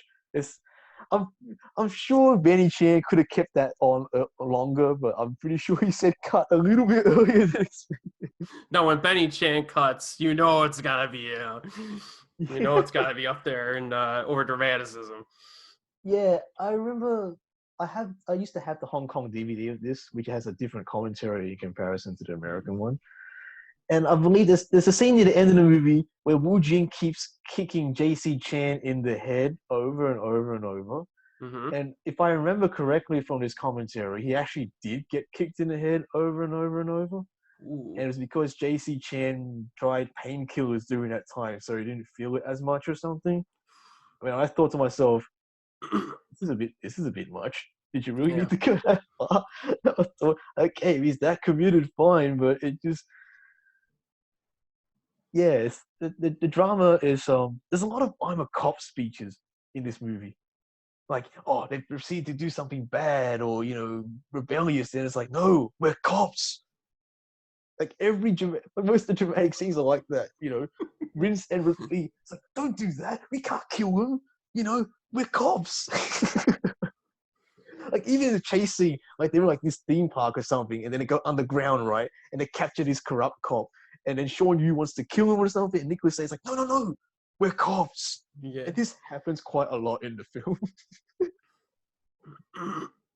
I'm sure Benny Chan could have kept that on longer, but I'm pretty sure he said cut a little bit earlier than expected. No, when Benny Chan cuts, you know it's gotta be, it's gotta be up there in over dramaticism. Yeah, I remember. I used to have the Hong Kong DVD of this, which has a different commentary in comparison to the American one. And I believe there's a scene near the end of the movie where Wu Jing keeps kicking JC Chan in the head over and over and over. Mm-hmm. And if I remember correctly from this commentary, he actually did get kicked in the head over and over and over. Ooh. And it was because JC Chan tried painkillers during that time, so he didn't feel it as much or something. I mean, I thought to myself, this is a bit much. Did you really need to go that far? I thought, okay, if he's that committed, fine, but it just, yeah, the drama is there's a lot of I'm a cop speeches in this movie. Like, oh, they proceed to do something bad or, rebellious, and it's like, no, we're cops. Like most of the dramatic scenes are like that, rinse and repeat. It's like, don't do that. We can't kill them. We're cops. Like even in the chase scene, like they were like this theme park or something, and then they go underground, right? And they capture this corrupt cop, and then Sean Yu wants to kill him or something, and Nicholas says like, no, we're cops. Yeah. And this happens quite a lot in the film.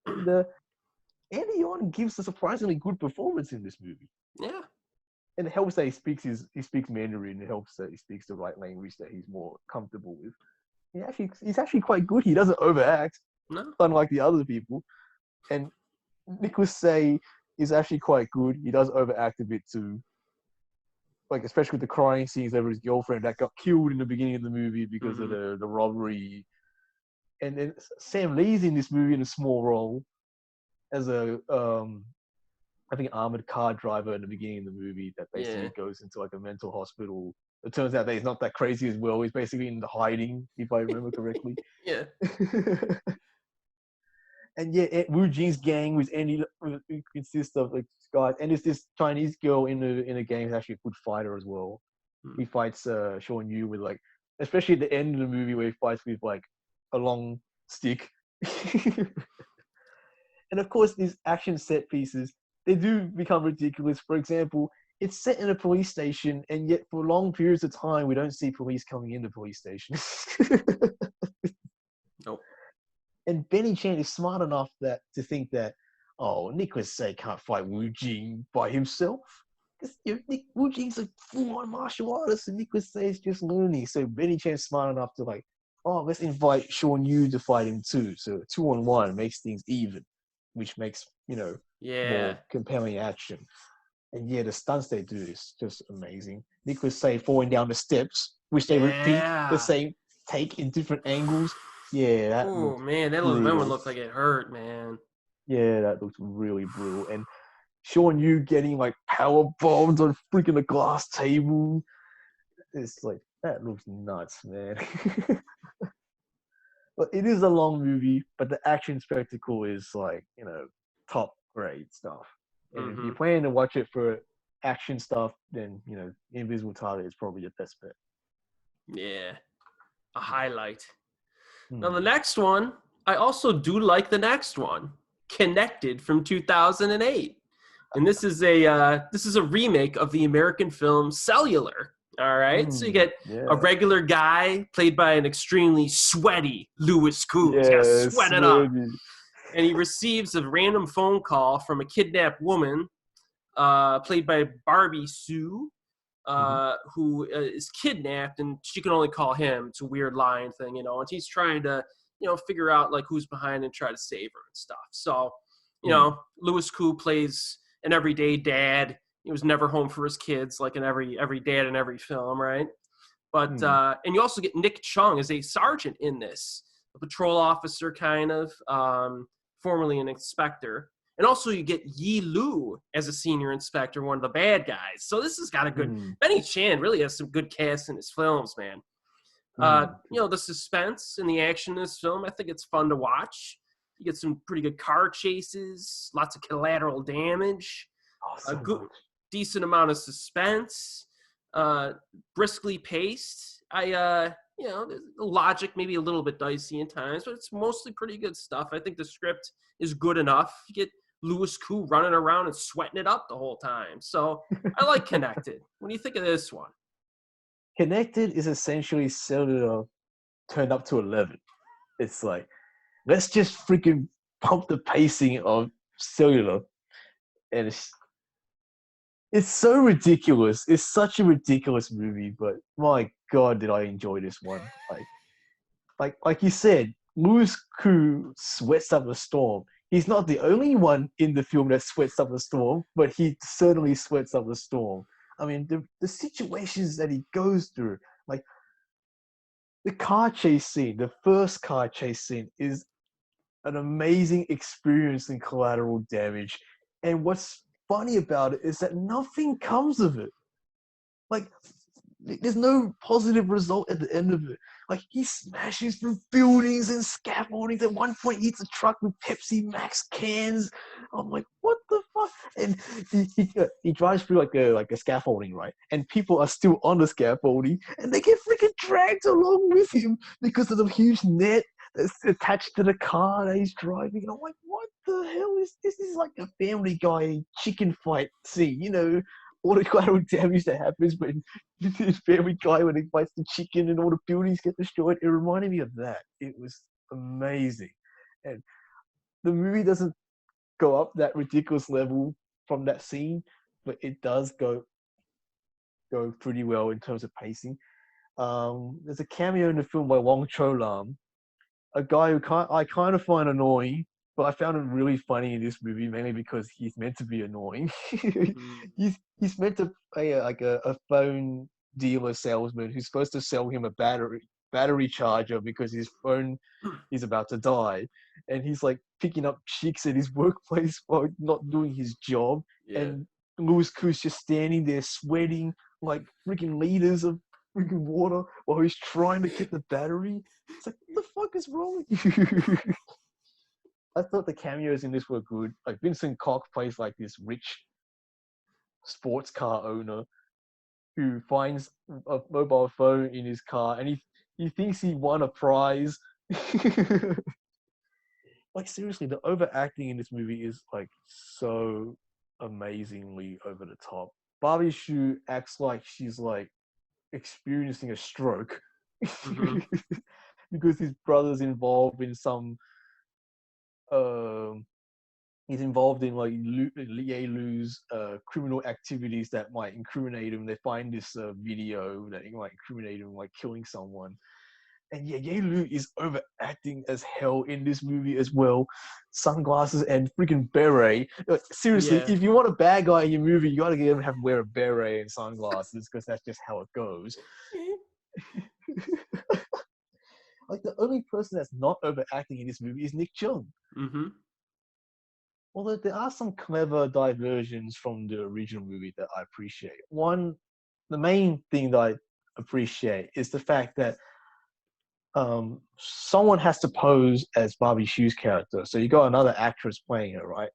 And Andy Yon gives a surprisingly good performance in this movie. Yeah. And it helps that he speaks Mandarin. It helps that he speaks the right language that he's more comfortable with. He's actually quite good. He doesn't overact, unlike the other people. And Nicholas Say is actually quite good. He does overact a bit too. Like, especially with the crying scenes over his girlfriend that got killed in the beginning of the movie because of the robbery. And then Sam Lee's in this movie in a small role as a I think armored car driver in the beginning of the movie that basically goes into like a mental hospital. It turns out that he's not that crazy as well. He's basically in the hiding, if I remember correctly. Yeah. And yeah, Wu Jing's gang consists of like guys, and there's this Chinese girl in the gang who's actually a good fighter as well. He fights Sean Yu with like, especially at the end of the movie where he fights with like a long stick. And of course, these action set pieces, they do become ridiculous. For example, it's set in a police station, and yet for long periods of time, we don't see police coming in the police station. Nope. And Benny Chan is smart enough to think that, oh, Nicholas Say can't fight Wu Jing by himself. Because Wu Jing's a full-on martial artist, and Nicholas Say is just loony. So Benny Chan's smart enough to like, oh, let's invite Sean Yu to fight him too. So 2-on-1 makes things even, which makes, more compelling action. And yeah, the stunts they do is just amazing. Nicholas Say falling down the steps, which they repeat the same take in different angles. Yeah, that oh man, that one looked like it hurt, man. Yeah, that looks really brutal. And Sean Yu getting like power bombed on freaking a glass table. It's like, that looks nuts, man. But it is a long movie, but the action spectacle is like, top grade stuff. And if you're planning to watch it for action stuff, then, Invisible Target is probably your best bet. Yeah. A highlight. Now the next one, I also do like the next one. Connected from 2008. And this is a remake of the American film Cellular. All right, so you get a regular guy played by an extremely sweaty Louis Koo. He's got to sweat it up. And he receives a random phone call from a kidnapped woman, played by Barbie Sue, who is kidnapped, and she can only call him. It's a weird line thing, and he's trying to, figure out like who's behind and try to save her and stuff. So, Louis Koo plays an everyday dad. he was never home for his kids, like in every dad in every film, right? But Hmm. and you also get Nick Chung as a sergeant in this, a patrol officer kind of, formerly an inspector. And also you get Yi Lu as a senior inspector, one of the bad guys. So this has got a good. Hmm. Benny Chan really has some good cast in his films, man. Hmm. The suspense and the action in this film, I think it's fun to watch. You get some pretty good car chases, lots of collateral damage, Oh, a so good, much. decent amount of suspense, uh, briskly paced. The logic maybe a little bit dicey in times, but it's mostly pretty good stuff. I think the script is good enough. You get Louis Koo running around and sweating it up the whole time. So I like Connected. What do you think of this one? Connected is essentially Cellular turned up to 11. It's like, let's just freaking pump the pacing of Cellular. And it's so ridiculous. It's such a ridiculous movie, but my God, did I enjoy this one. Like you said, Louis Koo sweats up a storm. He's not the only one in the film that sweats up a storm, but he certainly sweats up a storm. I mean, the situations that he goes through, like the car chase scene, the first car chase scene is an amazing experience in Collateral Damage. And what's funny about it is that nothing comes of it. Like, there's no positive result at the end of it. Like, he smashes through buildings and scaffoldings. At one point, he hits a truck with Pepsi Max cans. I'm like, what the fuck? And he drives through like a scaffolding, right? And people are still on the scaffolding, and they get freaking dragged along with him because of the huge net that's attached to the car that he's driving. And I'm like, what the hell is this? This is like a Family Guy chicken fight scene, all the collateral damage that happens when this Family Guy when he fights the chicken and all the buildings get destroyed. It reminded me of that. It was amazing. And the movie doesn't go up that ridiculous level from that scene, but it does go pretty well in terms of pacing. There's a cameo in the film by Wong Cho Lam, a guy who I kind of find annoying, but I found him really funny in this movie, mainly because he's meant to be annoying. Mm. he's meant to play a phone dealer salesman who's supposed to sell him a battery charger because his phone is about to die, and he's like picking up chicks at his workplace while not doing his job, Yeah. and Louis Koo's just standing there sweating like freaking liters of freaking water while he's trying to get the battery. It's like, what the fuck is wrong with you? I thought the cameos in this were good. Like Vincent Koch plays like this rich sports car owner who finds a mobile phone in his car, and he thinks he won a prize. Like seriously, the overacting in this movie is like so amazingly over the top. Barbie Shu acts like she's like experiencing a stroke Mm-hmm. because his brother's involved in some um he's involved in like Ye Lu's criminal activities that might incriminate him. They find this video that might incriminate him, like killing someone. And yeah, Ye Lu is overacting as hell in this movie as well. Sunglasses and freaking beret. Like, seriously, Yeah. if you want a bad guy in your movie, you gotta get him to have wear a beret and sunglasses because that's just how it goes. Like the only person that's not overacting in this movie is Nick Chung. Mm-hmm. Although there are some clever diversions from the original movie that I appreciate. One, the main thing that I appreciate is the fact that someone has to pose as Barbie Shu's character. So you got another actress playing her, right?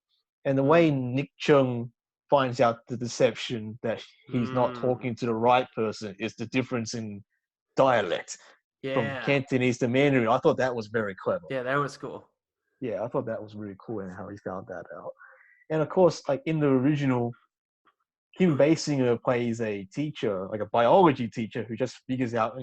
And the way Nick Chung finds out the deception that he's not Mm. talking to the right person is the difference in dialect from Yeah. Cantonese to Mandarin. I thought that was very clever. Yeah, that was cool. Yeah, I thought that was really cool and how he found that out. And of course, like in the original, Kim Basinger plays a teacher, like a biology teacher, who just figures out,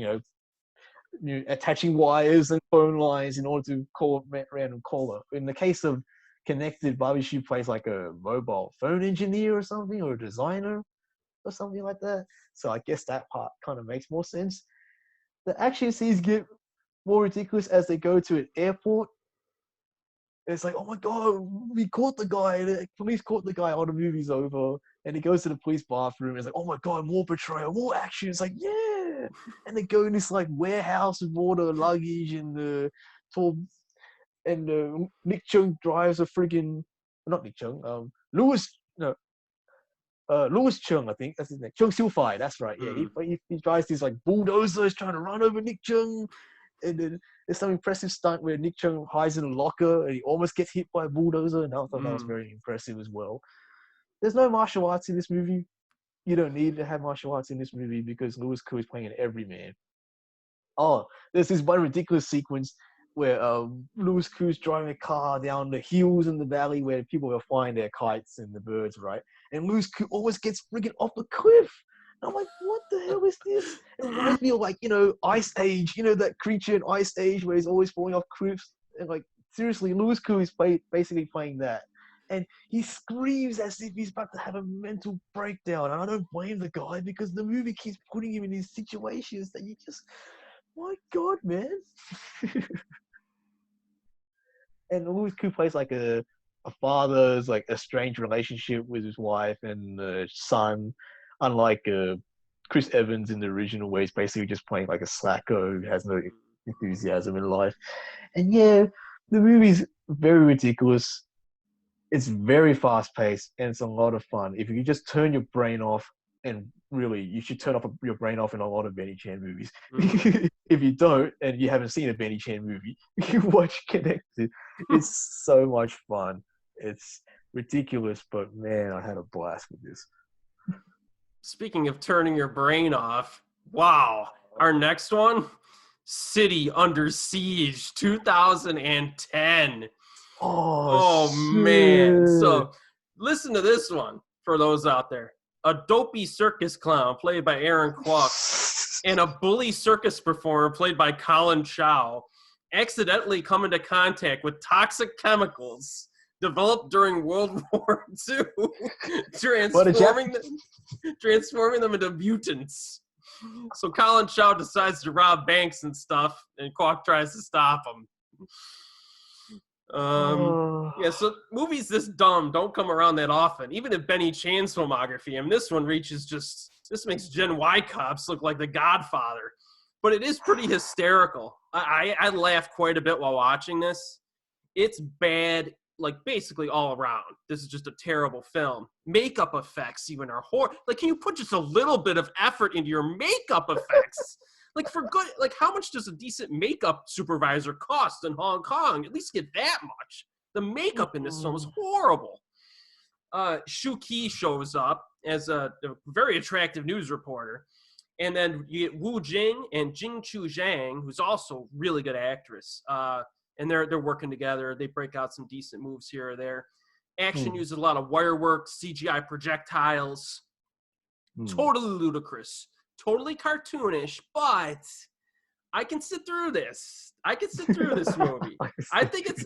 attaching wires and phone lines in order to call a random caller. In the case of Connected, Bobby Shu plays like a mobile phone engineer or something, or a designer or something like that. So I guess that part kind of makes more sense. The action scenes get more ridiculous as they go to an airport. it's like, oh my god, we caught the guy. The police caught the guy. All the movie's over, and he goes to the police bathroom. It's like, oh my god, more betrayal, more action. It's like, yeah, and they go in this like warehouse with all the luggage and the tour, and Nick Chung drives a friggin' not Nick Chung, Lewis, no, Lewis Chung, I think that's his name. Chung Siu Fai, that's right. Yeah, he drives this like bulldozer, is trying to run over Nick Chung, and then there's some impressive stunt where Nick Chung hides in a locker and he almost gets hit by a bulldozer, and I thought that was very impressive as well. There's no martial arts in this movie. You don't need to have martial arts in this movie because Louis Koo is playing an everyman. Oh, there's this one ridiculous sequence where Louis Koo's driving a car down the hills in the valley where people are flying their kites and the birds, right? And Louis Koo always gets freaking off the cliff. And I'm like, what the hell is this? It reminds me of like, Ice Age, that creature in Ice Age where he's always falling off cliffs. And like, seriously, Louis Koo is basically playing that. And he screams as if he's about to have a mental breakdown. And I don't blame the guy because the movie keeps putting him in these situations that you just, my God, man. And Louis Koo plays like a father's like a strange relationship with his wife and son, unlike Chris Evans in the original, where he's basically just playing like a slacker who has no enthusiasm in life. And yeah, the movie's very ridiculous. It's very fast paced and it's a lot of fun. If you just turn your brain off, and really, you should turn off your brain off in a lot of Benny Chan movies. If you don't, and you haven't seen a Benny Chan movie, you watch Connected. It's so much fun. It's ridiculous, but man, I had a blast with this. Speaking of turning your brain off, wow. Our next one, City Under Siege, 2010. Oh man. So listen to this one for those out there. A dopey circus clown played by Aaron Kwok and a bully circus performer played by Colin Chow accidentally come into contact with toxic chemicals developed during World War II, transforming them into mutants. So Colin Chow decides to rob banks and stuff, and Kwok tries to stop him. Yeah, so movies this dumb don't come around that often. Even if Benny Chan's filmography, and this one this makes Gen Y cops look like the Godfather. But it is pretty hysterical. I laughed quite a bit while watching this. It's bad, like basically all around. This is just a terrible film. Makeup effects even are horrible. Like, can you put just a little bit of effort into your makeup effects? Like, for good, like, how much does a decent makeup supervisor cost in Hong Kong? At least get that much. The makeup in this film is horrible. Shu Qi shows up as a very attractive news reporter. And then you get Wu Jing and Jing Chu Zhang, who's also a really good actress. And they're working together. They break out some decent moves here or there. Action uses a lot of wire work, CGI projectiles. Totally ludicrous. Totally cartoonish, but I can sit through this. I can sit through this movie. I think it's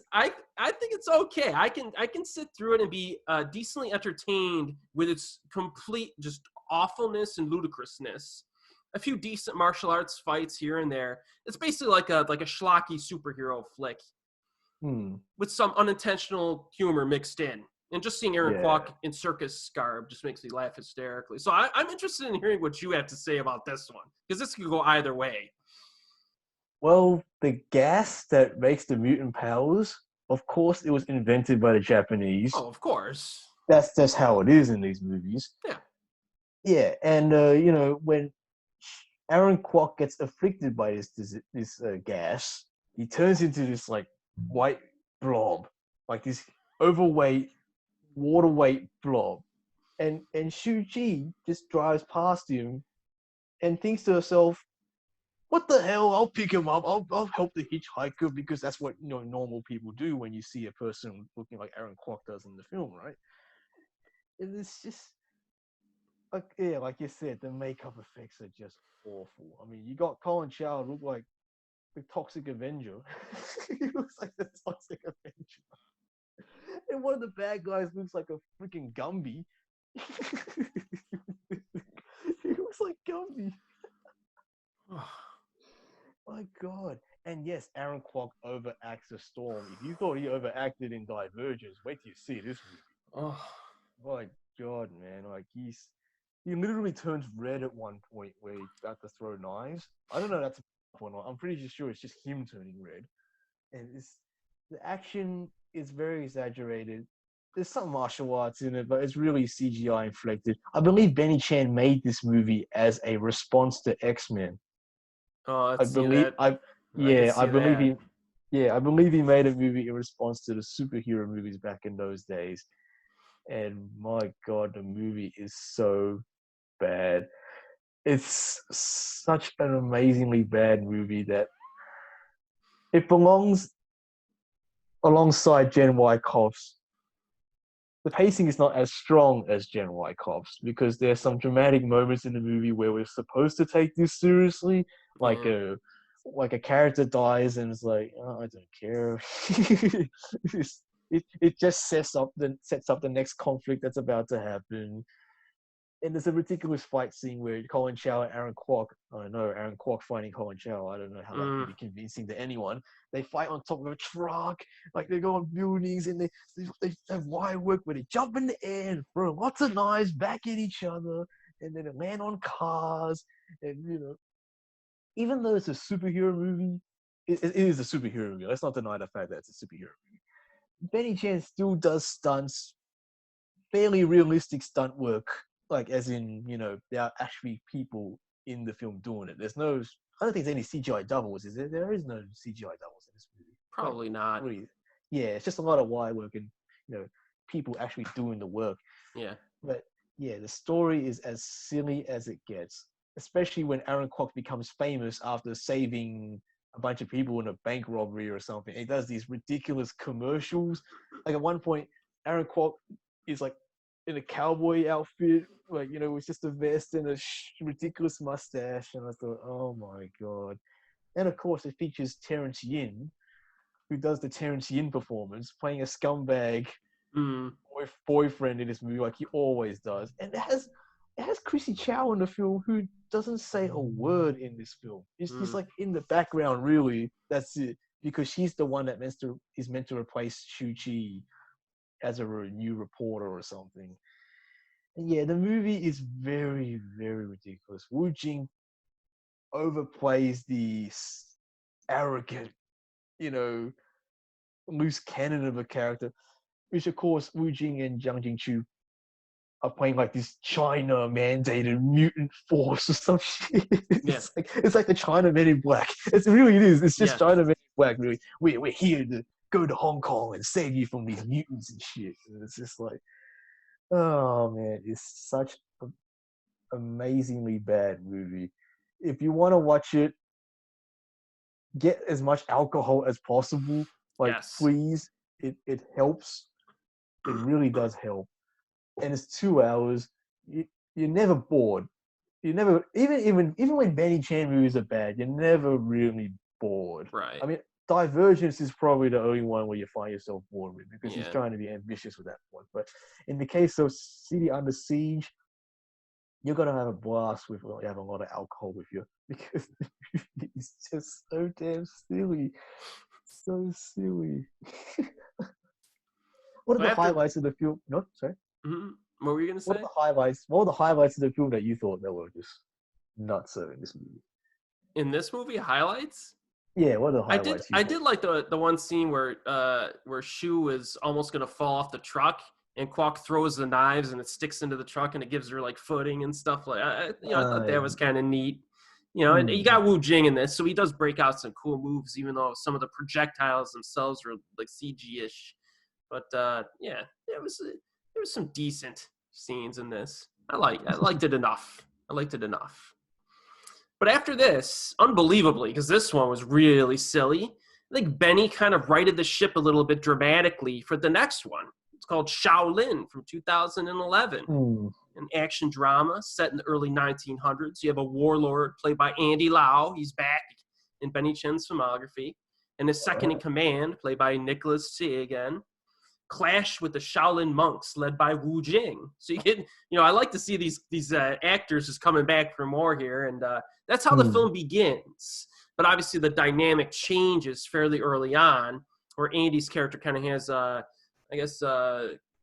okay. I can sit through it and be decently entertained with its complete just awfulness and ludicrousness. A few decent martial arts fights here and there. It's basically like a schlocky superhero flick with some unintentional humor mixed in. And just seeing Aaron Kwok in circus garb just makes me laugh hysterically. So I'm interested in hearing what you have to say about this one, because this could go either way. Well, the gas that makes the mutant powers, of course, it was invented by the Japanese. Oh, of course. That's just how it is in these movies. Yeah. Yeah, and when Aaron Kwok gets afflicted by this gas, he turns into this like white blob, like this overweight, water weight blob, and Shu Qi just drives past him and thinks to herself, what the hell, I'll pick him up, I'll help the hitchhiker, because that's what normal people do when you see a person looking like Aaron Kwok does in the film, right? And it's just like you said, the makeup effects are just awful. I mean, you got Colin Chow look like the Toxic Avenger. He looks like the Toxic Avenger. And one of the bad guys looks like a freaking Gumby. He looks like Gumby. My God. And yes, Aaron Kwok overacts a storm. If you thought he overacted in Divergence, wait till you see this movie. Oh, My God, man! Like he literally turns red at one point where he's about to throw knives. I don't know if that's a or not. I'm pretty sure it's just him turning red. And the action is very exaggerated. There's some martial arts in it, but it's really CGI inflected. I believe Benny Chan made this movie as a response to X-Men. oh, I let's see believe that. I I can yeah, I see believe that. he yeah, I believe he made a movie in response to the superhero movies back in those days. And my God, the movie is so bad. It's such an amazingly bad movie that it belongs alongside Gen Y Cops. The pacing is not as strong as Gen Y Cops because there's some dramatic moments in the movie where we're supposed to take this seriously, like Yeah. a character dies and it's like, oh, I don't care. It just sets up the next conflict that's about to happen. And there's a ridiculous fight scene where Colin Chow and Aaron Kwok, I don't know, Aaron Kwok fighting Colin Chow, I don't know how that can Mm. be convincing to anyone. They fight on top of a truck, like they go on buildings and they have wire work where they jump in the air and throw lots of knives back at each other, and then they land on cars. And, even though it's a superhero movie, it is a superhero movie. Let's not deny the fact that it's a superhero movie. Benny Chan still does stunts, fairly realistic stunt work, like as in, there are actually people in the film doing it. I don't think there's any CGI doubles, is there? There is no CGI doubles in this movie. Like, Probably not. really, yeah, it's just a lot of wire work and, people actually doing the work. Yeah. But yeah, the story is as silly as it gets, especially when Aaron Kwok becomes famous after saving a bunch of people in a bank robbery or something. He does these ridiculous commercials. Like at one point, Aaron Kwok is like in a cowboy outfit, like, with just a vest and a ridiculous mustache. And I thought, oh my God. And of course, it features Terrence Yin, who does the Terrence Yin performance, playing a scumbag Mm. boyfriend in this movie, like he always does. And it has Chrissy Chow in the film, who doesn't say a word in this film. She's Mm. like in the background, really. That's it, because she's the one that is meant to replace Shu Chi as a new reporter or something. And yeah, the movie is very, very ridiculous. Wu Jing overplays the arrogant, you know, loose cannon of a character, which of course Wu Jing and Zhang Jingchu are playing like this China mandated mutant force or some shit. Yeah. It's like the China Men in Black. It is. It's just Yeah. China Men in Black. Really, we're here to go to Hong Kong and save you from these mutants and shit. And it's just like, oh man, it's such an amazingly bad movie. If you want to watch it, get as much alcohol as possible. Like, Yes. please, it helps. It really does help. And it's 2 hours. You're never bored. You never, even when Benny Chan movies are bad, you're never really bored. Right. I mean, Divergence is probably the only one where you find yourself bored with, because he's Yeah. trying to be ambitious with that one. But in the case of City Under Siege, you're gonna have a blast with having a lot of alcohol with you, because it's just so damn silly, so silly. What are So the after, highlights of the film? No, sorry. what were you gonna What are say? the highlights? What were the highlights of the film that you thought that were just nuts in this movie? In this movie, highlights? Yeah, what are the I did. highlights you I thought? did like the one scene where Shu is almost gonna fall off the truck, and Kwok throws the knives and it sticks into the truck and it gives her like footing and stuff like. I thought that was kind of neat. And you got Wu Jing in this, so he does break out some cool moves, even though some of the projectiles themselves were like CG-ish. But yeah, there was some decent scenes in this. I liked it enough. I liked it enough. But after this, unbelievably, because this one was really silly, I think Benny kind of righted the ship a little bit dramatically for the next one. It's called Shaolin from 2011, an action drama set in the early 1900s. You have a warlord played by Andy Lau. He's back in Benny Chen's filmography. And his second in command, played by Nicholas Tse again, clash with the Shaolin monks led by Wu Jing. So you get, I like to see these actors just coming back for more here, and that's how the film begins. but obviously the dynamic changes fairly early on, where Andy's character kind of has,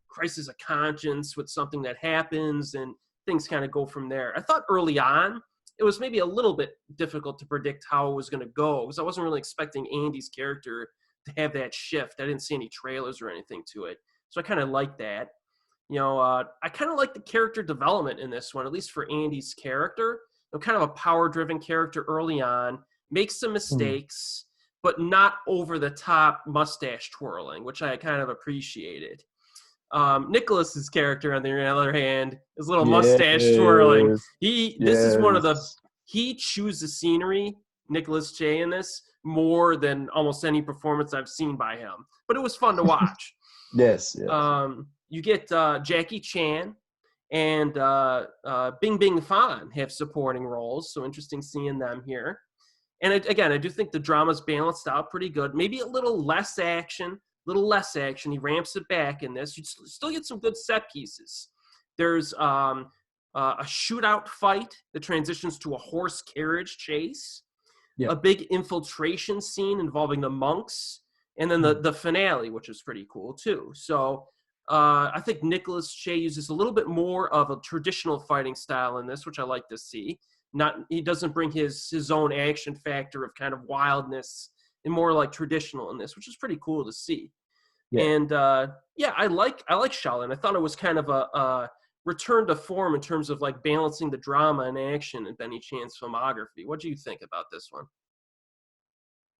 crisis of conscience with something that happens, and things kind of go from there. I thought early on it was maybe a little bit difficult to predict how it was going to go, because I wasn't really expecting Andy's character to have that shift. I didn't see any trailers or anything to it, so I kind of like that. I kind of like the character development in this one, at least for Andy's character. Kind of a power-driven character early on, makes some mistakes, but not over the top mustache twirling, which I kind of appreciated. Nicholas's character, on the other hand, is a little mustache twirling. This is one of he chooses scenery, Nicholas Che, in this more than almost any performance I've seen by him. But it was fun to watch. Yes. You get Jackie Chan and Bing Bing Fan have supporting roles, so interesting seeing them here. And I do think the drama's balanced out pretty good. Maybe a little less action. He ramps it back in this. You still get some good set pieces. There's a shootout fight that transitions to a horse carriage chase. Yep. A big infiltration scene involving the monks. And then the finale, which is pretty cool too. So I think Nicholas Che uses a little bit more of a traditional fighting style in this, which I like to see. He doesn't bring his own action factor of kind of wildness, and more like traditional in this, which is pretty cool to see. Yeah. And I like Xiaolin. I thought it was kind of a return to form in terms of like balancing the drama and action in Benny Chan's filmography. What do you think about this one?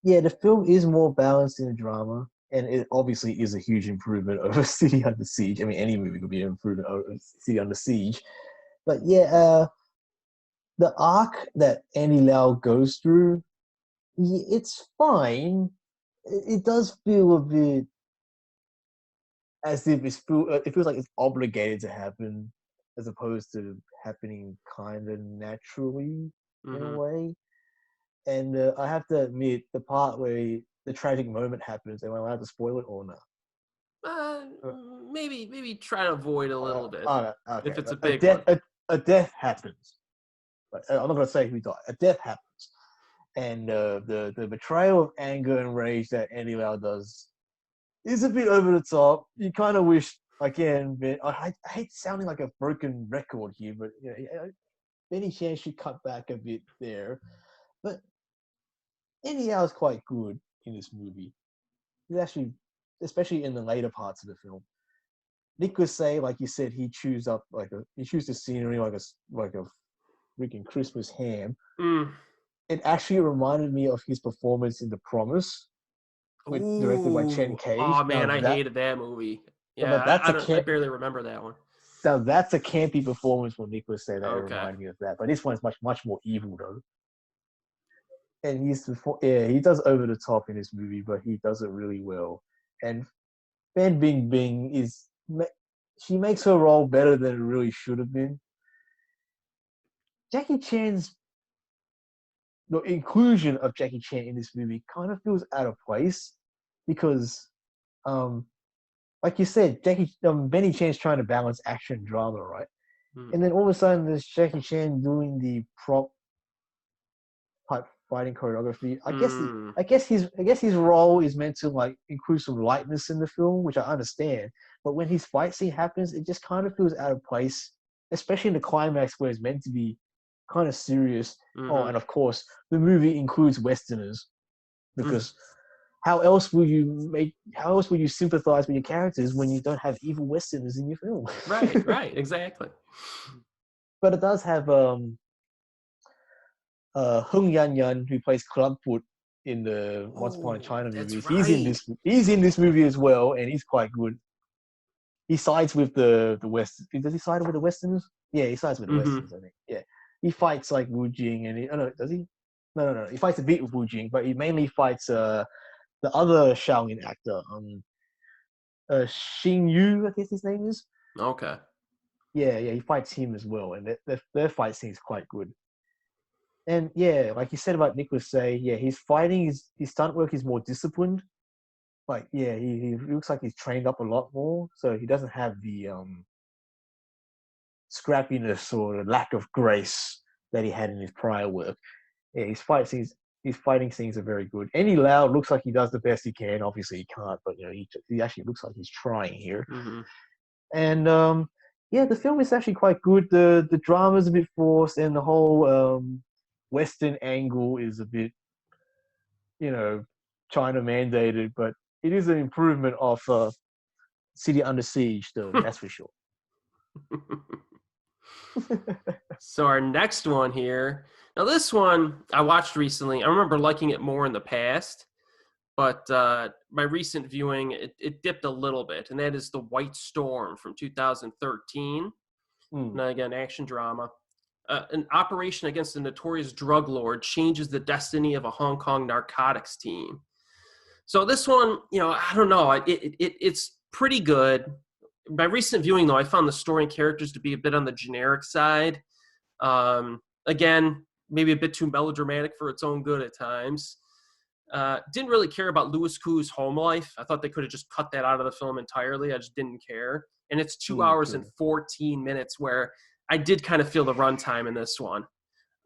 Yeah, the film is more balanced in the drama, and it obviously is a huge improvement over City Under Siege. I mean, any movie could be an improvement over City Under Siege. But yeah, the arc that Andy Lau goes through, it's fine. It does feel a bit as if it feels like it's obligated to happen, as opposed to happening kind of naturally in a way. And I have to admit, the part where the tragic moment happens, am I allowed to spoil it or not? Maybe try to avoid a little bit. Okay. If it's a big one. A death happens. I'm not going to say who died. A death happens. And the betrayal of anger and rage that Andy Lau does is a bit over the top. You kind of wish, again, I hate sounding like a broken record here, but Benny Chan should cut back a bit there. But Andy Lau is quite good in this movie. He's actually, especially in the later parts of the film. Nicholas Say, like you said, he chews the scenery like a freaking Christmas ham. It actually reminded me of his performance in The Promise, directed by Chen Cage. Oh man, I hated that movie. Yeah, I barely remember that one. So that's a campy performance from Nicholas Say that reminded me of that. But this one's much more evil though. And he does over the top in this movie, but he does it really well. And Fan Bingbing she makes her role better than it really should have been. The inclusion of Jackie Chan in this movie kind of feels out of place because, like you said, Benny Chan's trying to balance action and drama, right? And then all of a sudden, there's Jackie Chan doing the prop type fighting choreography. I guess his role is meant to like include some lightness in the film, which I understand. But when his fight scene happens, it just kind of feels out of place, especially in the climax where it's meant to be kind of serious. Oh, and of course, the movie includes Westerners because how else will you sympathize with your characters when you don't have evil Westerners in your film? Right, exactly. But it does have Hung Yan Yan, who plays Clubfoot in the Once Upon a China movies. Right. He's in this movie as well, and he's quite good. He sides with the West. Does he side with the Westerners? Yeah, he sides with the Westerners, I think. Yeah. He fights like Wu Jing, and does he? No. He fights a bit with Wu Jing, but he mainly fights the other Shaolin actor, Xing Yu, I guess his name is. Okay. Yeah, he fights him as well, and their fight scene is quite good. And yeah, like you said about Nicholas Say, yeah, his stunt work is more disciplined. Like, yeah, he looks like he's trained up a lot more, so he doesn't have the scrappiness or the lack of grace that he had in his prior work. Yeah, his fight scenes his fighting scenes are very good. Any Lau looks like he does the best he can. Obviously, he can't, but he actually looks like he's trying here. Mm-hmm. And yeah, the film is actually quite good. The drama is a bit forced, and the whole Western angle is a bit, China mandated, but it is an improvement of City Under Siege, though. That's for sure. So our next one here. Now this one I watched recently. I remember liking it more in the past, but my recent viewing, it dipped a little bit, and that is The White Storm from 2013. Now, again, action drama. An operation against a notorious drug lord changes the destiny of a Hong Kong narcotics team. So this one, I don't know. It's pretty good. My recent viewing, though, I found the story and characters to be a bit on the generic side. Again, maybe a bit too melodramatic for its own good at times. Didn't really care about Louis Koo's home life. I thought they could have just cut that out of the film entirely. I just didn't care. And it's 2 hours and 14 minutes, where I did kind of feel the runtime in this one.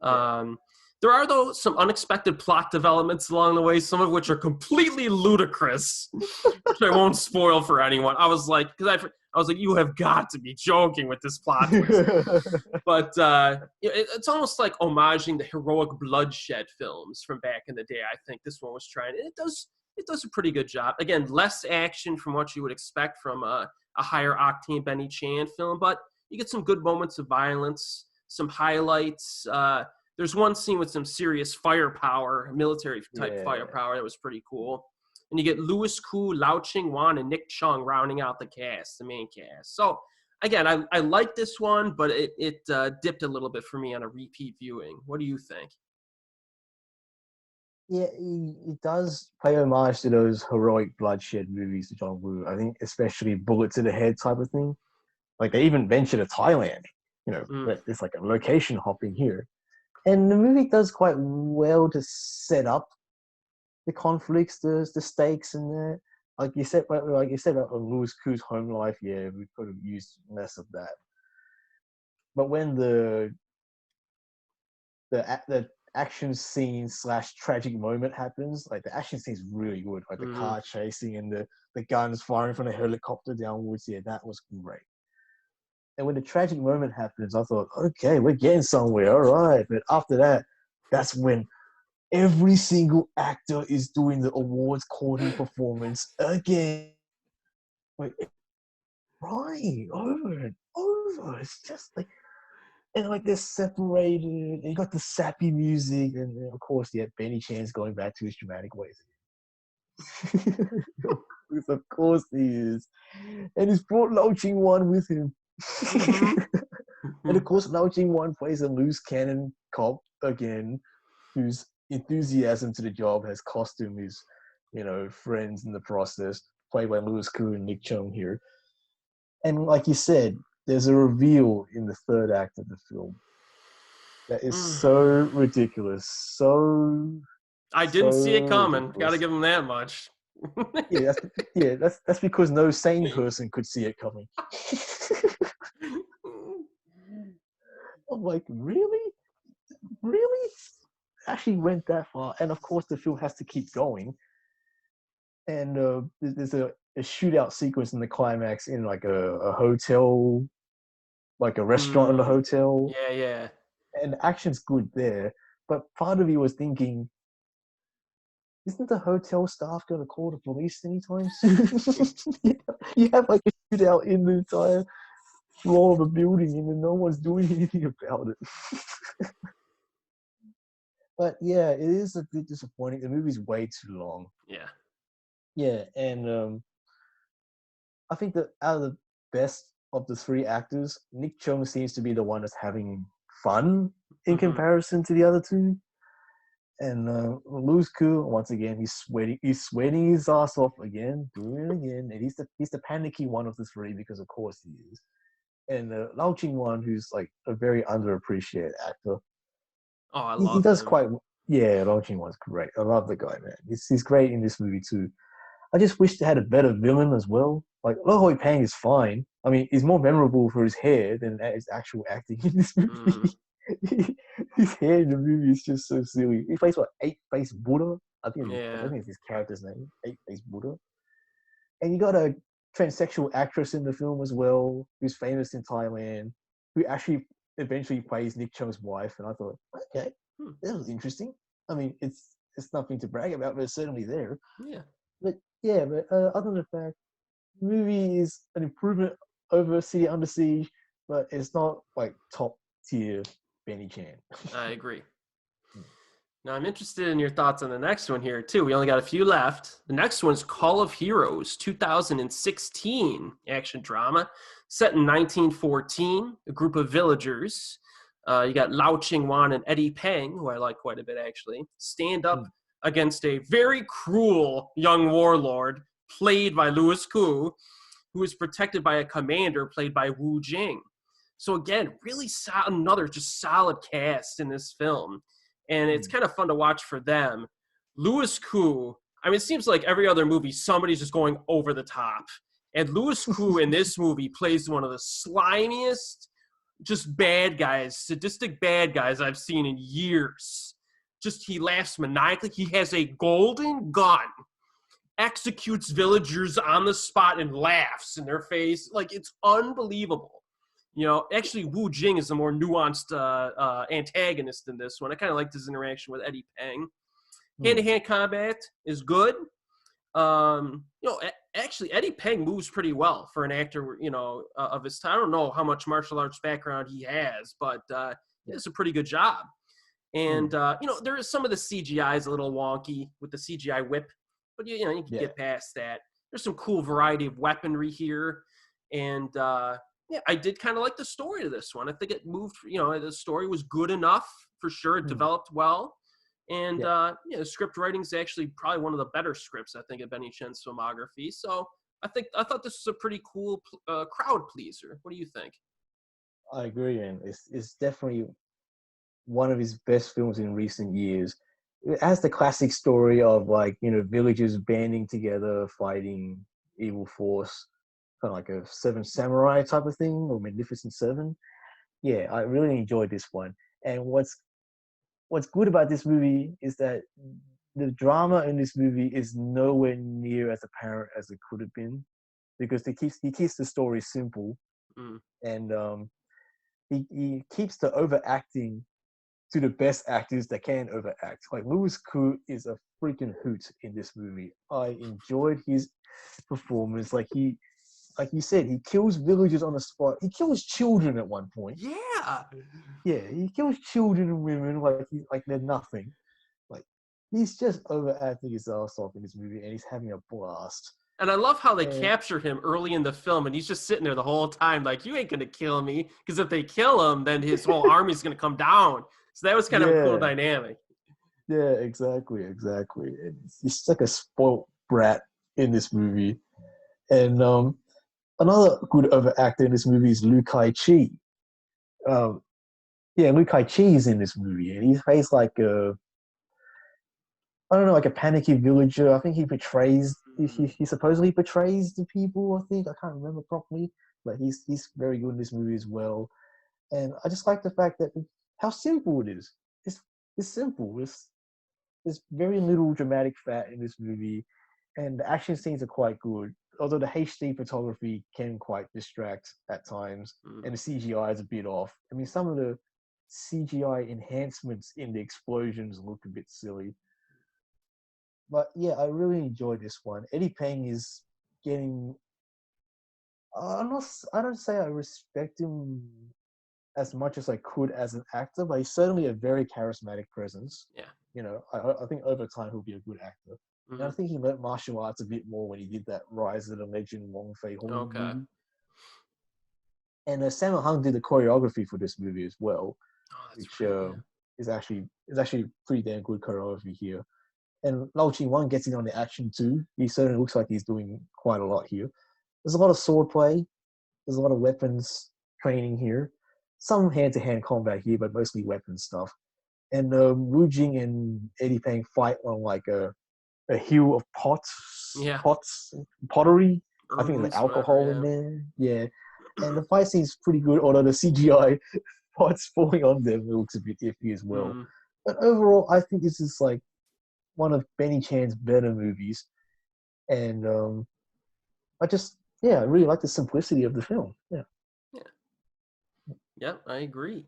There are, though, some unexpected plot developments along the way, some of which are completely ludicrous, which I won't spoil for anyone. I was like, you have got to be joking with this plot twist. But it's almost like homaging the heroic bloodshed films from back in the day. I think this one was trying. It does a pretty good job. Again, less action from what you would expect from a higher octane Benny Chan film, but you get some good moments of violence, some highlights. There's one scene with some serious firepower, military type firepower, that was pretty cool. And you get Louis Koo, Lau Ching-wan, and Nick Chung rounding out the main cast. So again, I like this one, but it dipped a little bit for me on a repeat viewing. What do you think? Yeah, it does pay homage to those heroic bloodshed movies to John Woo. I think especially bullet to the head type of thing. Like they even venture to Thailand, but it's like a location hopping here. And the movie does quite well to set up the conflicts, the stakes, and the like you said about Louis Koo's home life. Yeah, we could have used less of that. But when the action scene / tragic moment happens, like the action scene is really good. Like the car chasing and the guns firing from the helicopter downwards. Yeah, that was great. And when the tragic moment happens, I thought, okay, we're getting somewhere, all right. But after that, that's when every single actor is doing the awards courting performance again. Like, right, over and over. It's just like, and like they're separated. And you got the sappy music, and then of course, Benny Chan's going back to his dramatic ways. Of course he is, and he's brought Lau Ching-wan with him. And of course, Lau Ching-wan plays a loose cannon cop again, whose enthusiasm to the job has cost him his, friends in the process, played by Louis Koo and Nick Chung here. And like you said, there's a reveal in the third act of the film that is so ridiculous. I didn't see it coming. Got to give him that much. That's because no sane person could see it coming. I'm like, really? Actually went that far, and of course the film has to keep going. And there's a shootout sequence in the climax in like a hotel, like a restaurant in the hotel. Yeah. And the action's good there, but part of me was thinking, isn't the hotel staff going to call the police anytime soon? You have like a shootout in the entire floor of a building and no one's doing anything about it. But yeah, it is a bit disappointing. The movie's way too long. Yeah, and I think that out of the best of the three actors, Nick Chung seems to be the one that's having fun in comparison to the other two. And Louis Koo, once again, he's sweating his ass off again, doing it again, and he's the panicky one of the three because of course he is. And Lau Ching-wan, who's like a very underappreciated actor. Oh, I love him. He does quite. Yeah, Lau Ching-wan's great. I love the guy, man. He's great in this movie too. I just wish they had a better villain as well. Like Lo Hoi Pang is fine. I mean, he's more memorable for his hair than his actual acting in this movie. his hair in the movie is just so silly. He plays what, Eight-Face Buddha? I Yeah. think it's his character's name, Eight-Face Buddha. And you got a transsexual actress in the film as well, who's famous in Thailand, who actually eventually plays Nick Chung's wife. And I thought, okay, that was interesting. I mean, it's nothing to brag about, but it's certainly there. Yeah. But yeah, but other than the fact, the movie is an improvement over City Under Siege, but it's not like top tier Benny Chan. I agree. Now, I'm interested in your thoughts on the next one here, too. We only got a few left. The next one's Call of Heroes, 2016 action drama set in 1914. A group of villagers, you got Lau Ching-wan and Eddie Peng, who I like quite a bit, actually, stand up against a very cruel young warlord played by Louis Koo, who is protected by a commander played by Wu Jing. So again, really another just solid cast in this film. And it's kind of fun to watch for them. Louis Koo, I mean, it seems like every other movie, somebody's just going over the top. And Louis Koo in this movie plays one of the slimiest, just bad guys, sadistic bad guys I've seen in years. Just he laughs maniacally. He has a golden gun, executes villagers on the spot and laughs in their face. Like, it's unbelievable. You know, actually, Wu Jing is a more nuanced antagonist in this one. I kind of liked his interaction with Eddie Peng. Hand-to-hand combat is good. Actually, Eddie Peng moves pretty well for an actor, of his time. I don't know how much martial arts background he has, but he does a pretty good job. And, there is some of the CGI is a little wonky with the CGI whip, but, you can get past that. There's some cool variety of weaponry here. And, I did kind of like the story of this one. I think it moved, the story was good enough for sure. It developed well. And, the script writing is actually probably one of the better scripts, I think, of Benny Chen's filmography. So I thought this was a pretty cool crowd pleaser. What do you think? I agree, and it's definitely one of his best films in recent years. It has the classic story of villagers banding together, fighting evil force, kind of like a Seven Samurai type of thing, or Magnificent Seven. Yeah, I really enjoyed this one. And what's good about this movie is that the drama in this movie is nowhere near as apparent as it could have been, because he keeps the story simple, and he keeps the overacting to the best actors that can overact. Like Louis Koo is a freaking hoot in this movie. I enjoyed his performance. Like you said, he kills villagers on the spot. He kills children at one point. Yeah, he kills children and women like they're nothing. Like, he's just overacting his ass off in this movie, and he's having a blast. And I love how they capture him early in the film, and he's just sitting there the whole time like, you ain't going to kill me, because if they kill him, then his whole army's going to come down. So that was kind of a cool dynamic. Yeah, exactly. He's like a spoiled brat in this movie. And another good overactor in this movie is Liu Kai-chi. Liu Kai-chi is in this movie, and he plays like a panicky villager. I think he portrays, he supposedly portrays the people, I think. I can't remember properly, but he's very good in this movie as well. And I just like the fact that how simple it is. It's simple. There's very little dramatic fat in this movie, and the action scenes are quite good. Although the HD photography can quite distract at times, and the CGI is a bit off. I mean, some of the CGI enhancements in the explosions look a bit silly. But yeah, I really enjoyed this one. Eddie Peng is getting... I don't say I respect him as much as I could as an actor, but he's certainly a very charismatic presence. Yeah. I think over time he'll be a good actor. And I think he learned martial arts a bit more when he did that Rise of the Legend Wong Fei Hung movie. And Sammo Hung did the choreography for this movie as well, which is actually pretty damn good choreography here. And Lau Ching-wan gets in on the action too. He certainly looks like he's doing quite a lot here. There's a lot of swordplay. There's a lot of weapons training here. Some hand-to-hand combat here, but mostly weapon stuff. And Wu Jing and Eddie Peng fight on like a hill of pottery. I think there's alcohol in there. Yeah. And the fight scene's pretty good, although the CGI parts falling on them, it looks a bit iffy as well. Mm. But overall, I think this is like one of Benny Chan's better movies, and I really like the simplicity of the film. Yeah. Yeah. Yep, I agree.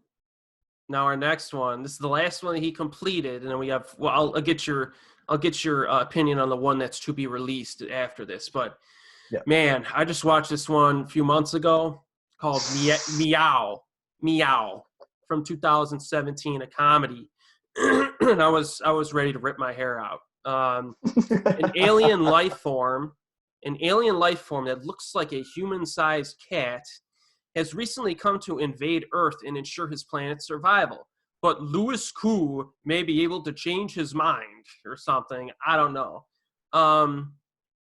Now our next one. This is the last one that he completed, and then we have. Well, I'll get your opinion on the one that's to be released after this. But Yeah. man, I just watched this one a few months ago called Meow from 2017, a comedy, and I was ready to rip my hair out. An alien life form, that looks like a human-sized cat has recently come to invade Earth and ensure his planet's survival. But Louis Koo may be able to change his mind or something. I don't know.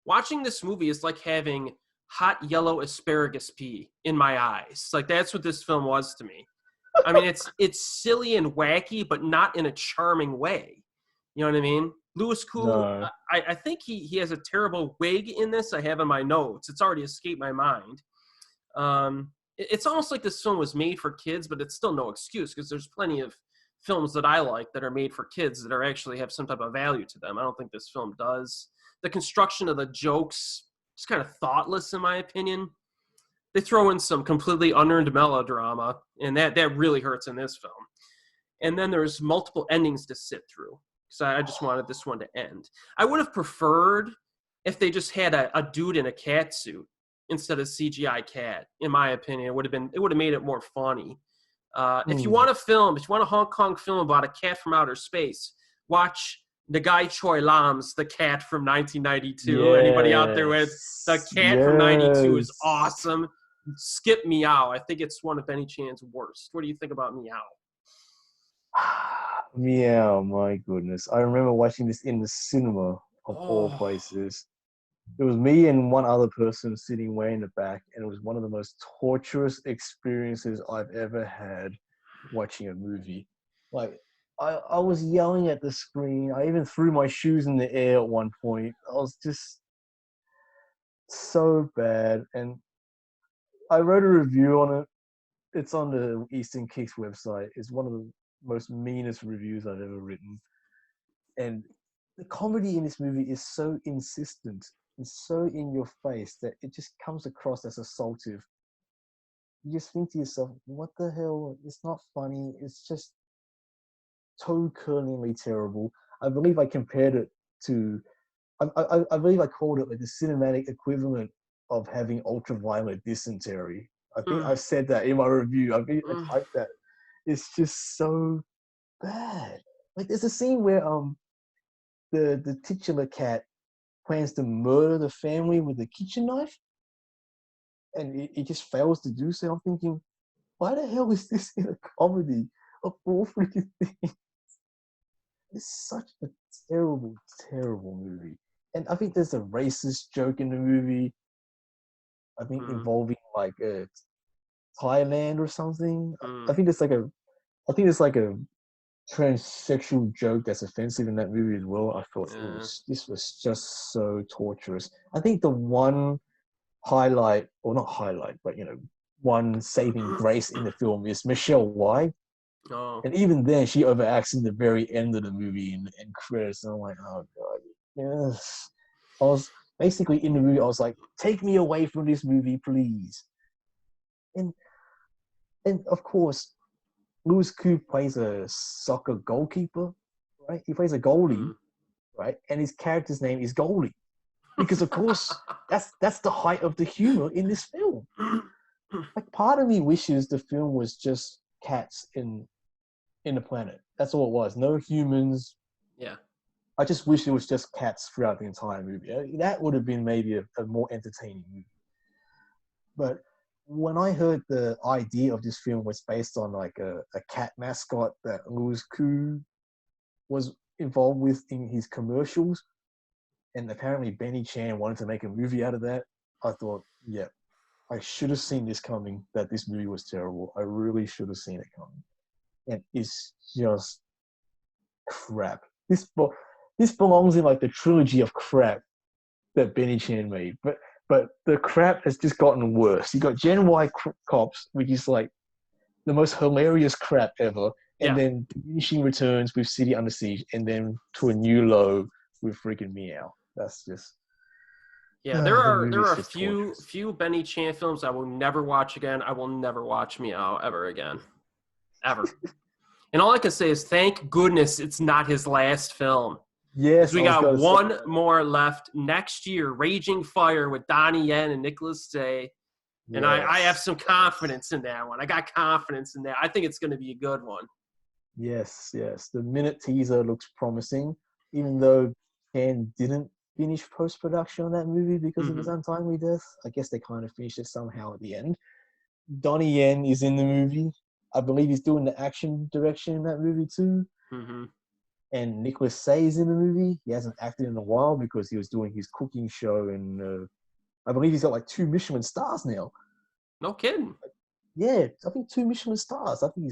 Watching this movie is like having hot yellow asparagus pea in my eyes. Like, that's what this film was to me. I mean, it's silly and wacky, but not in a charming way. You know what I mean? Louis Koo, No. I think he has a terrible wig in this. I have in my notes. It's already escaped my mind. It's almost like this film was made for kids, but it's still no excuse because there's plenty of films that I like that are made for kids that are actually have some type of value to them. I don't think this film does. The construction of the jokes is kind of thoughtless, in my opinion. They throw in some completely unearned melodrama, and that really hurts in this film. And then there's multiple endings to sit through. So I just wanted this one to end. I would have preferred if they just had a dude in a cat suit instead of CGI cat. In my opinion, it would have made it more funny. If you want a Hong Kong film about a cat from outer space, watch Nagai Choi Lam's The Cat from 1992. Yes. Anybody out there with The Cat from 92 is awesome. Skip Meow. I think it's one of Benny Chan's worst. What do you think about Meow? Meow, my goodness. I remember watching this in the cinema of all places. It was me and one other person sitting way in the back, and it was one of the most torturous experiences I've ever had watching a movie. Like, I was yelling at the screen. I even threw my shoes in the air at one point. I was just so bad. And I wrote a review on it. It's on the Eastern Kicks website. It's one of the most meanest reviews I've ever written. And the comedy in this movie is so insistent and so in your face that it just comes across as assaultive. You just think to yourself, what the hell? It's not funny. It's just toe-curlingly terrible. I believe I compared it to, I believe I called it like the cinematic equivalent of having ultraviolet dysentery. I think I've said that in my review. I typed that. It's just so bad. Like, there's a scene where the titular cat plans to murder the family with a kitchen knife, and it just fails to do so. I'm thinking, why the hell is this in a comedy of all freaking things? It's such a terrible, terrible movie. And I think there's a racist joke in the movie. I think involving like Thailand or something. I think it's like a transsexual joke that's offensive in that movie as well. I thought this was just so torturous. I think the one highlight, or not highlight, but one saving grace in the film is Michelle Wai. Oh. And even then, she overacts in the very end of the movie in credits. And I'm like, oh god, yes. I was basically in the movie. I was like, take me away from this movie, please. And of course, Louis Koo plays a soccer goalkeeper, right? He plays a goalie, right? And his character's name is Goalie, because of course that's the height of the humor in this film. Like, part of me wishes the film was just cats in the planet. That's all it was. No humans. Yeah. I just wish it was just cats throughout the entire movie. That would have been maybe a more entertaining movie. But when I heard the idea of this film was based on like a cat mascot that Louis Koo was involved with in his commercials, and apparently Benny Chan wanted to make a movie out of that, I thought, yeah, I should have seen this coming, that this movie was terrible. I really should have seen it coming. And it's just crap. This belongs in like the trilogy of crap that Benny Chan made. But the crap has just gotten worse. You got Gen Y Cops, which is like the most hilarious crap ever, and Yeah. then diminishing returns with City Under Siege, and then to a new low with freaking Meow. That's just Yeah, there the are movie's a just few torturous. Benny Chan films I will never watch again. I will never watch Meow ever again. Ever. And all I can say is thank goodness it's not his last film. Because Yes, we I was got going to say one that. more left next year, Raging Fire with Donnie Yen and Nicholas Day. And I have Yes, some confidence in that one. I got confidence in that. I think it's going to be a good one. yes. The minute teaser looks promising, even though Chan didn't finish post production on that movie because of his Mm-hmm. untimely death. I guess they kind of finished it somehow at the end. Donnie Yen is in the movie. I believe he's doing the action direction in that movie too. Mm-hmm. And Nicholas Say is in the movie. He hasn't acted in a while because he was doing his cooking show, and I believe he's got like 2 Michelin stars now. No kidding. Yeah, I think 2 Michelin stars. I think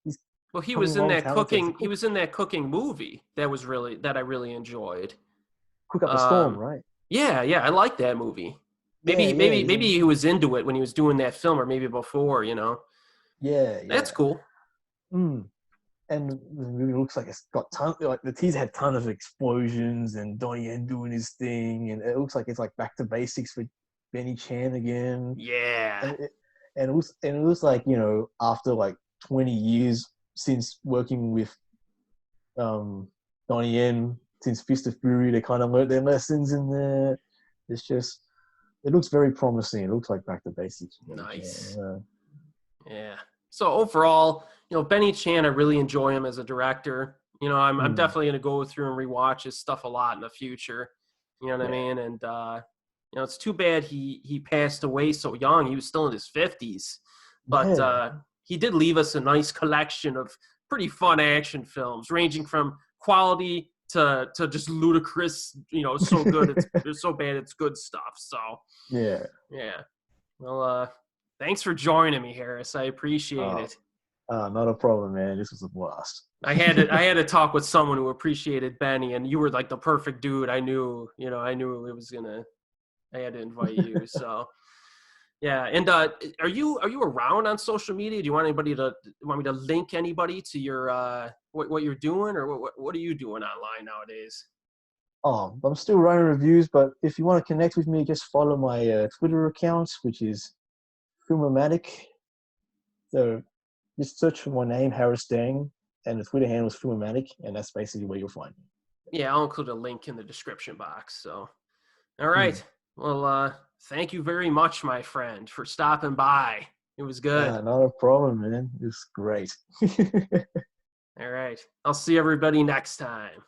he's Well, he coming was in along that talented as a cooking. He cook. was in that cooking movie that I really enjoyed. Cook up a storm, Um, right? yeah, I like that movie. Yeah, he's Maybe in. he was into it when he was doing that film, or maybe before. That's Yeah. cool. Mm. And the movie looks like it's got like the teaser had ton of explosions and Donnie Yen doing his thing, and it looks like it's like back to basics for Benny Chan again. Yeah, And it was like after like 20 years since working with um Donnie Yen since Fist of Fury, they kind of learned their lessons in there. It's just it looks very promising. It looks like back to basics. nice. Yeah. Yeah. So overall, Benny Chan, I really enjoy him as a director. I'm Mm, definitely gonna go through and rewatch his stuff a lot in the future. You know what I yeah. mean? And it's too bad he passed away so young. He was still in his 50s, but Yeah. he did leave us a nice collection of pretty fun action films, ranging from quality to just ludicrous. So good it's so bad it's good stuff. So Yeah. yeah. Well, thanks for joining me, Harris. I appreciate Oh, it. not a problem, man. This was a blast. I had to talk with someone who appreciated Benny, and you were like the perfect dude. I knew it was gonna. I had to invite you. So yeah. And are you around on social media? Do you want me to link anybody to your what you're doing, or what are you doing online nowadays? Oh, I'm still writing reviews, but if you want to connect with me, just follow my Twitter account, which is Filmomatic. So just search for my name, Harris Dang, and the Twitter handle is Filmomatic, and that's basically where you'll find Yeah, I'll include a link in the description box. So all me. right. Well, thank you very much, my friend, for stopping by. It was good. Not a problem, man. It's great. All right. I'll see everybody next time.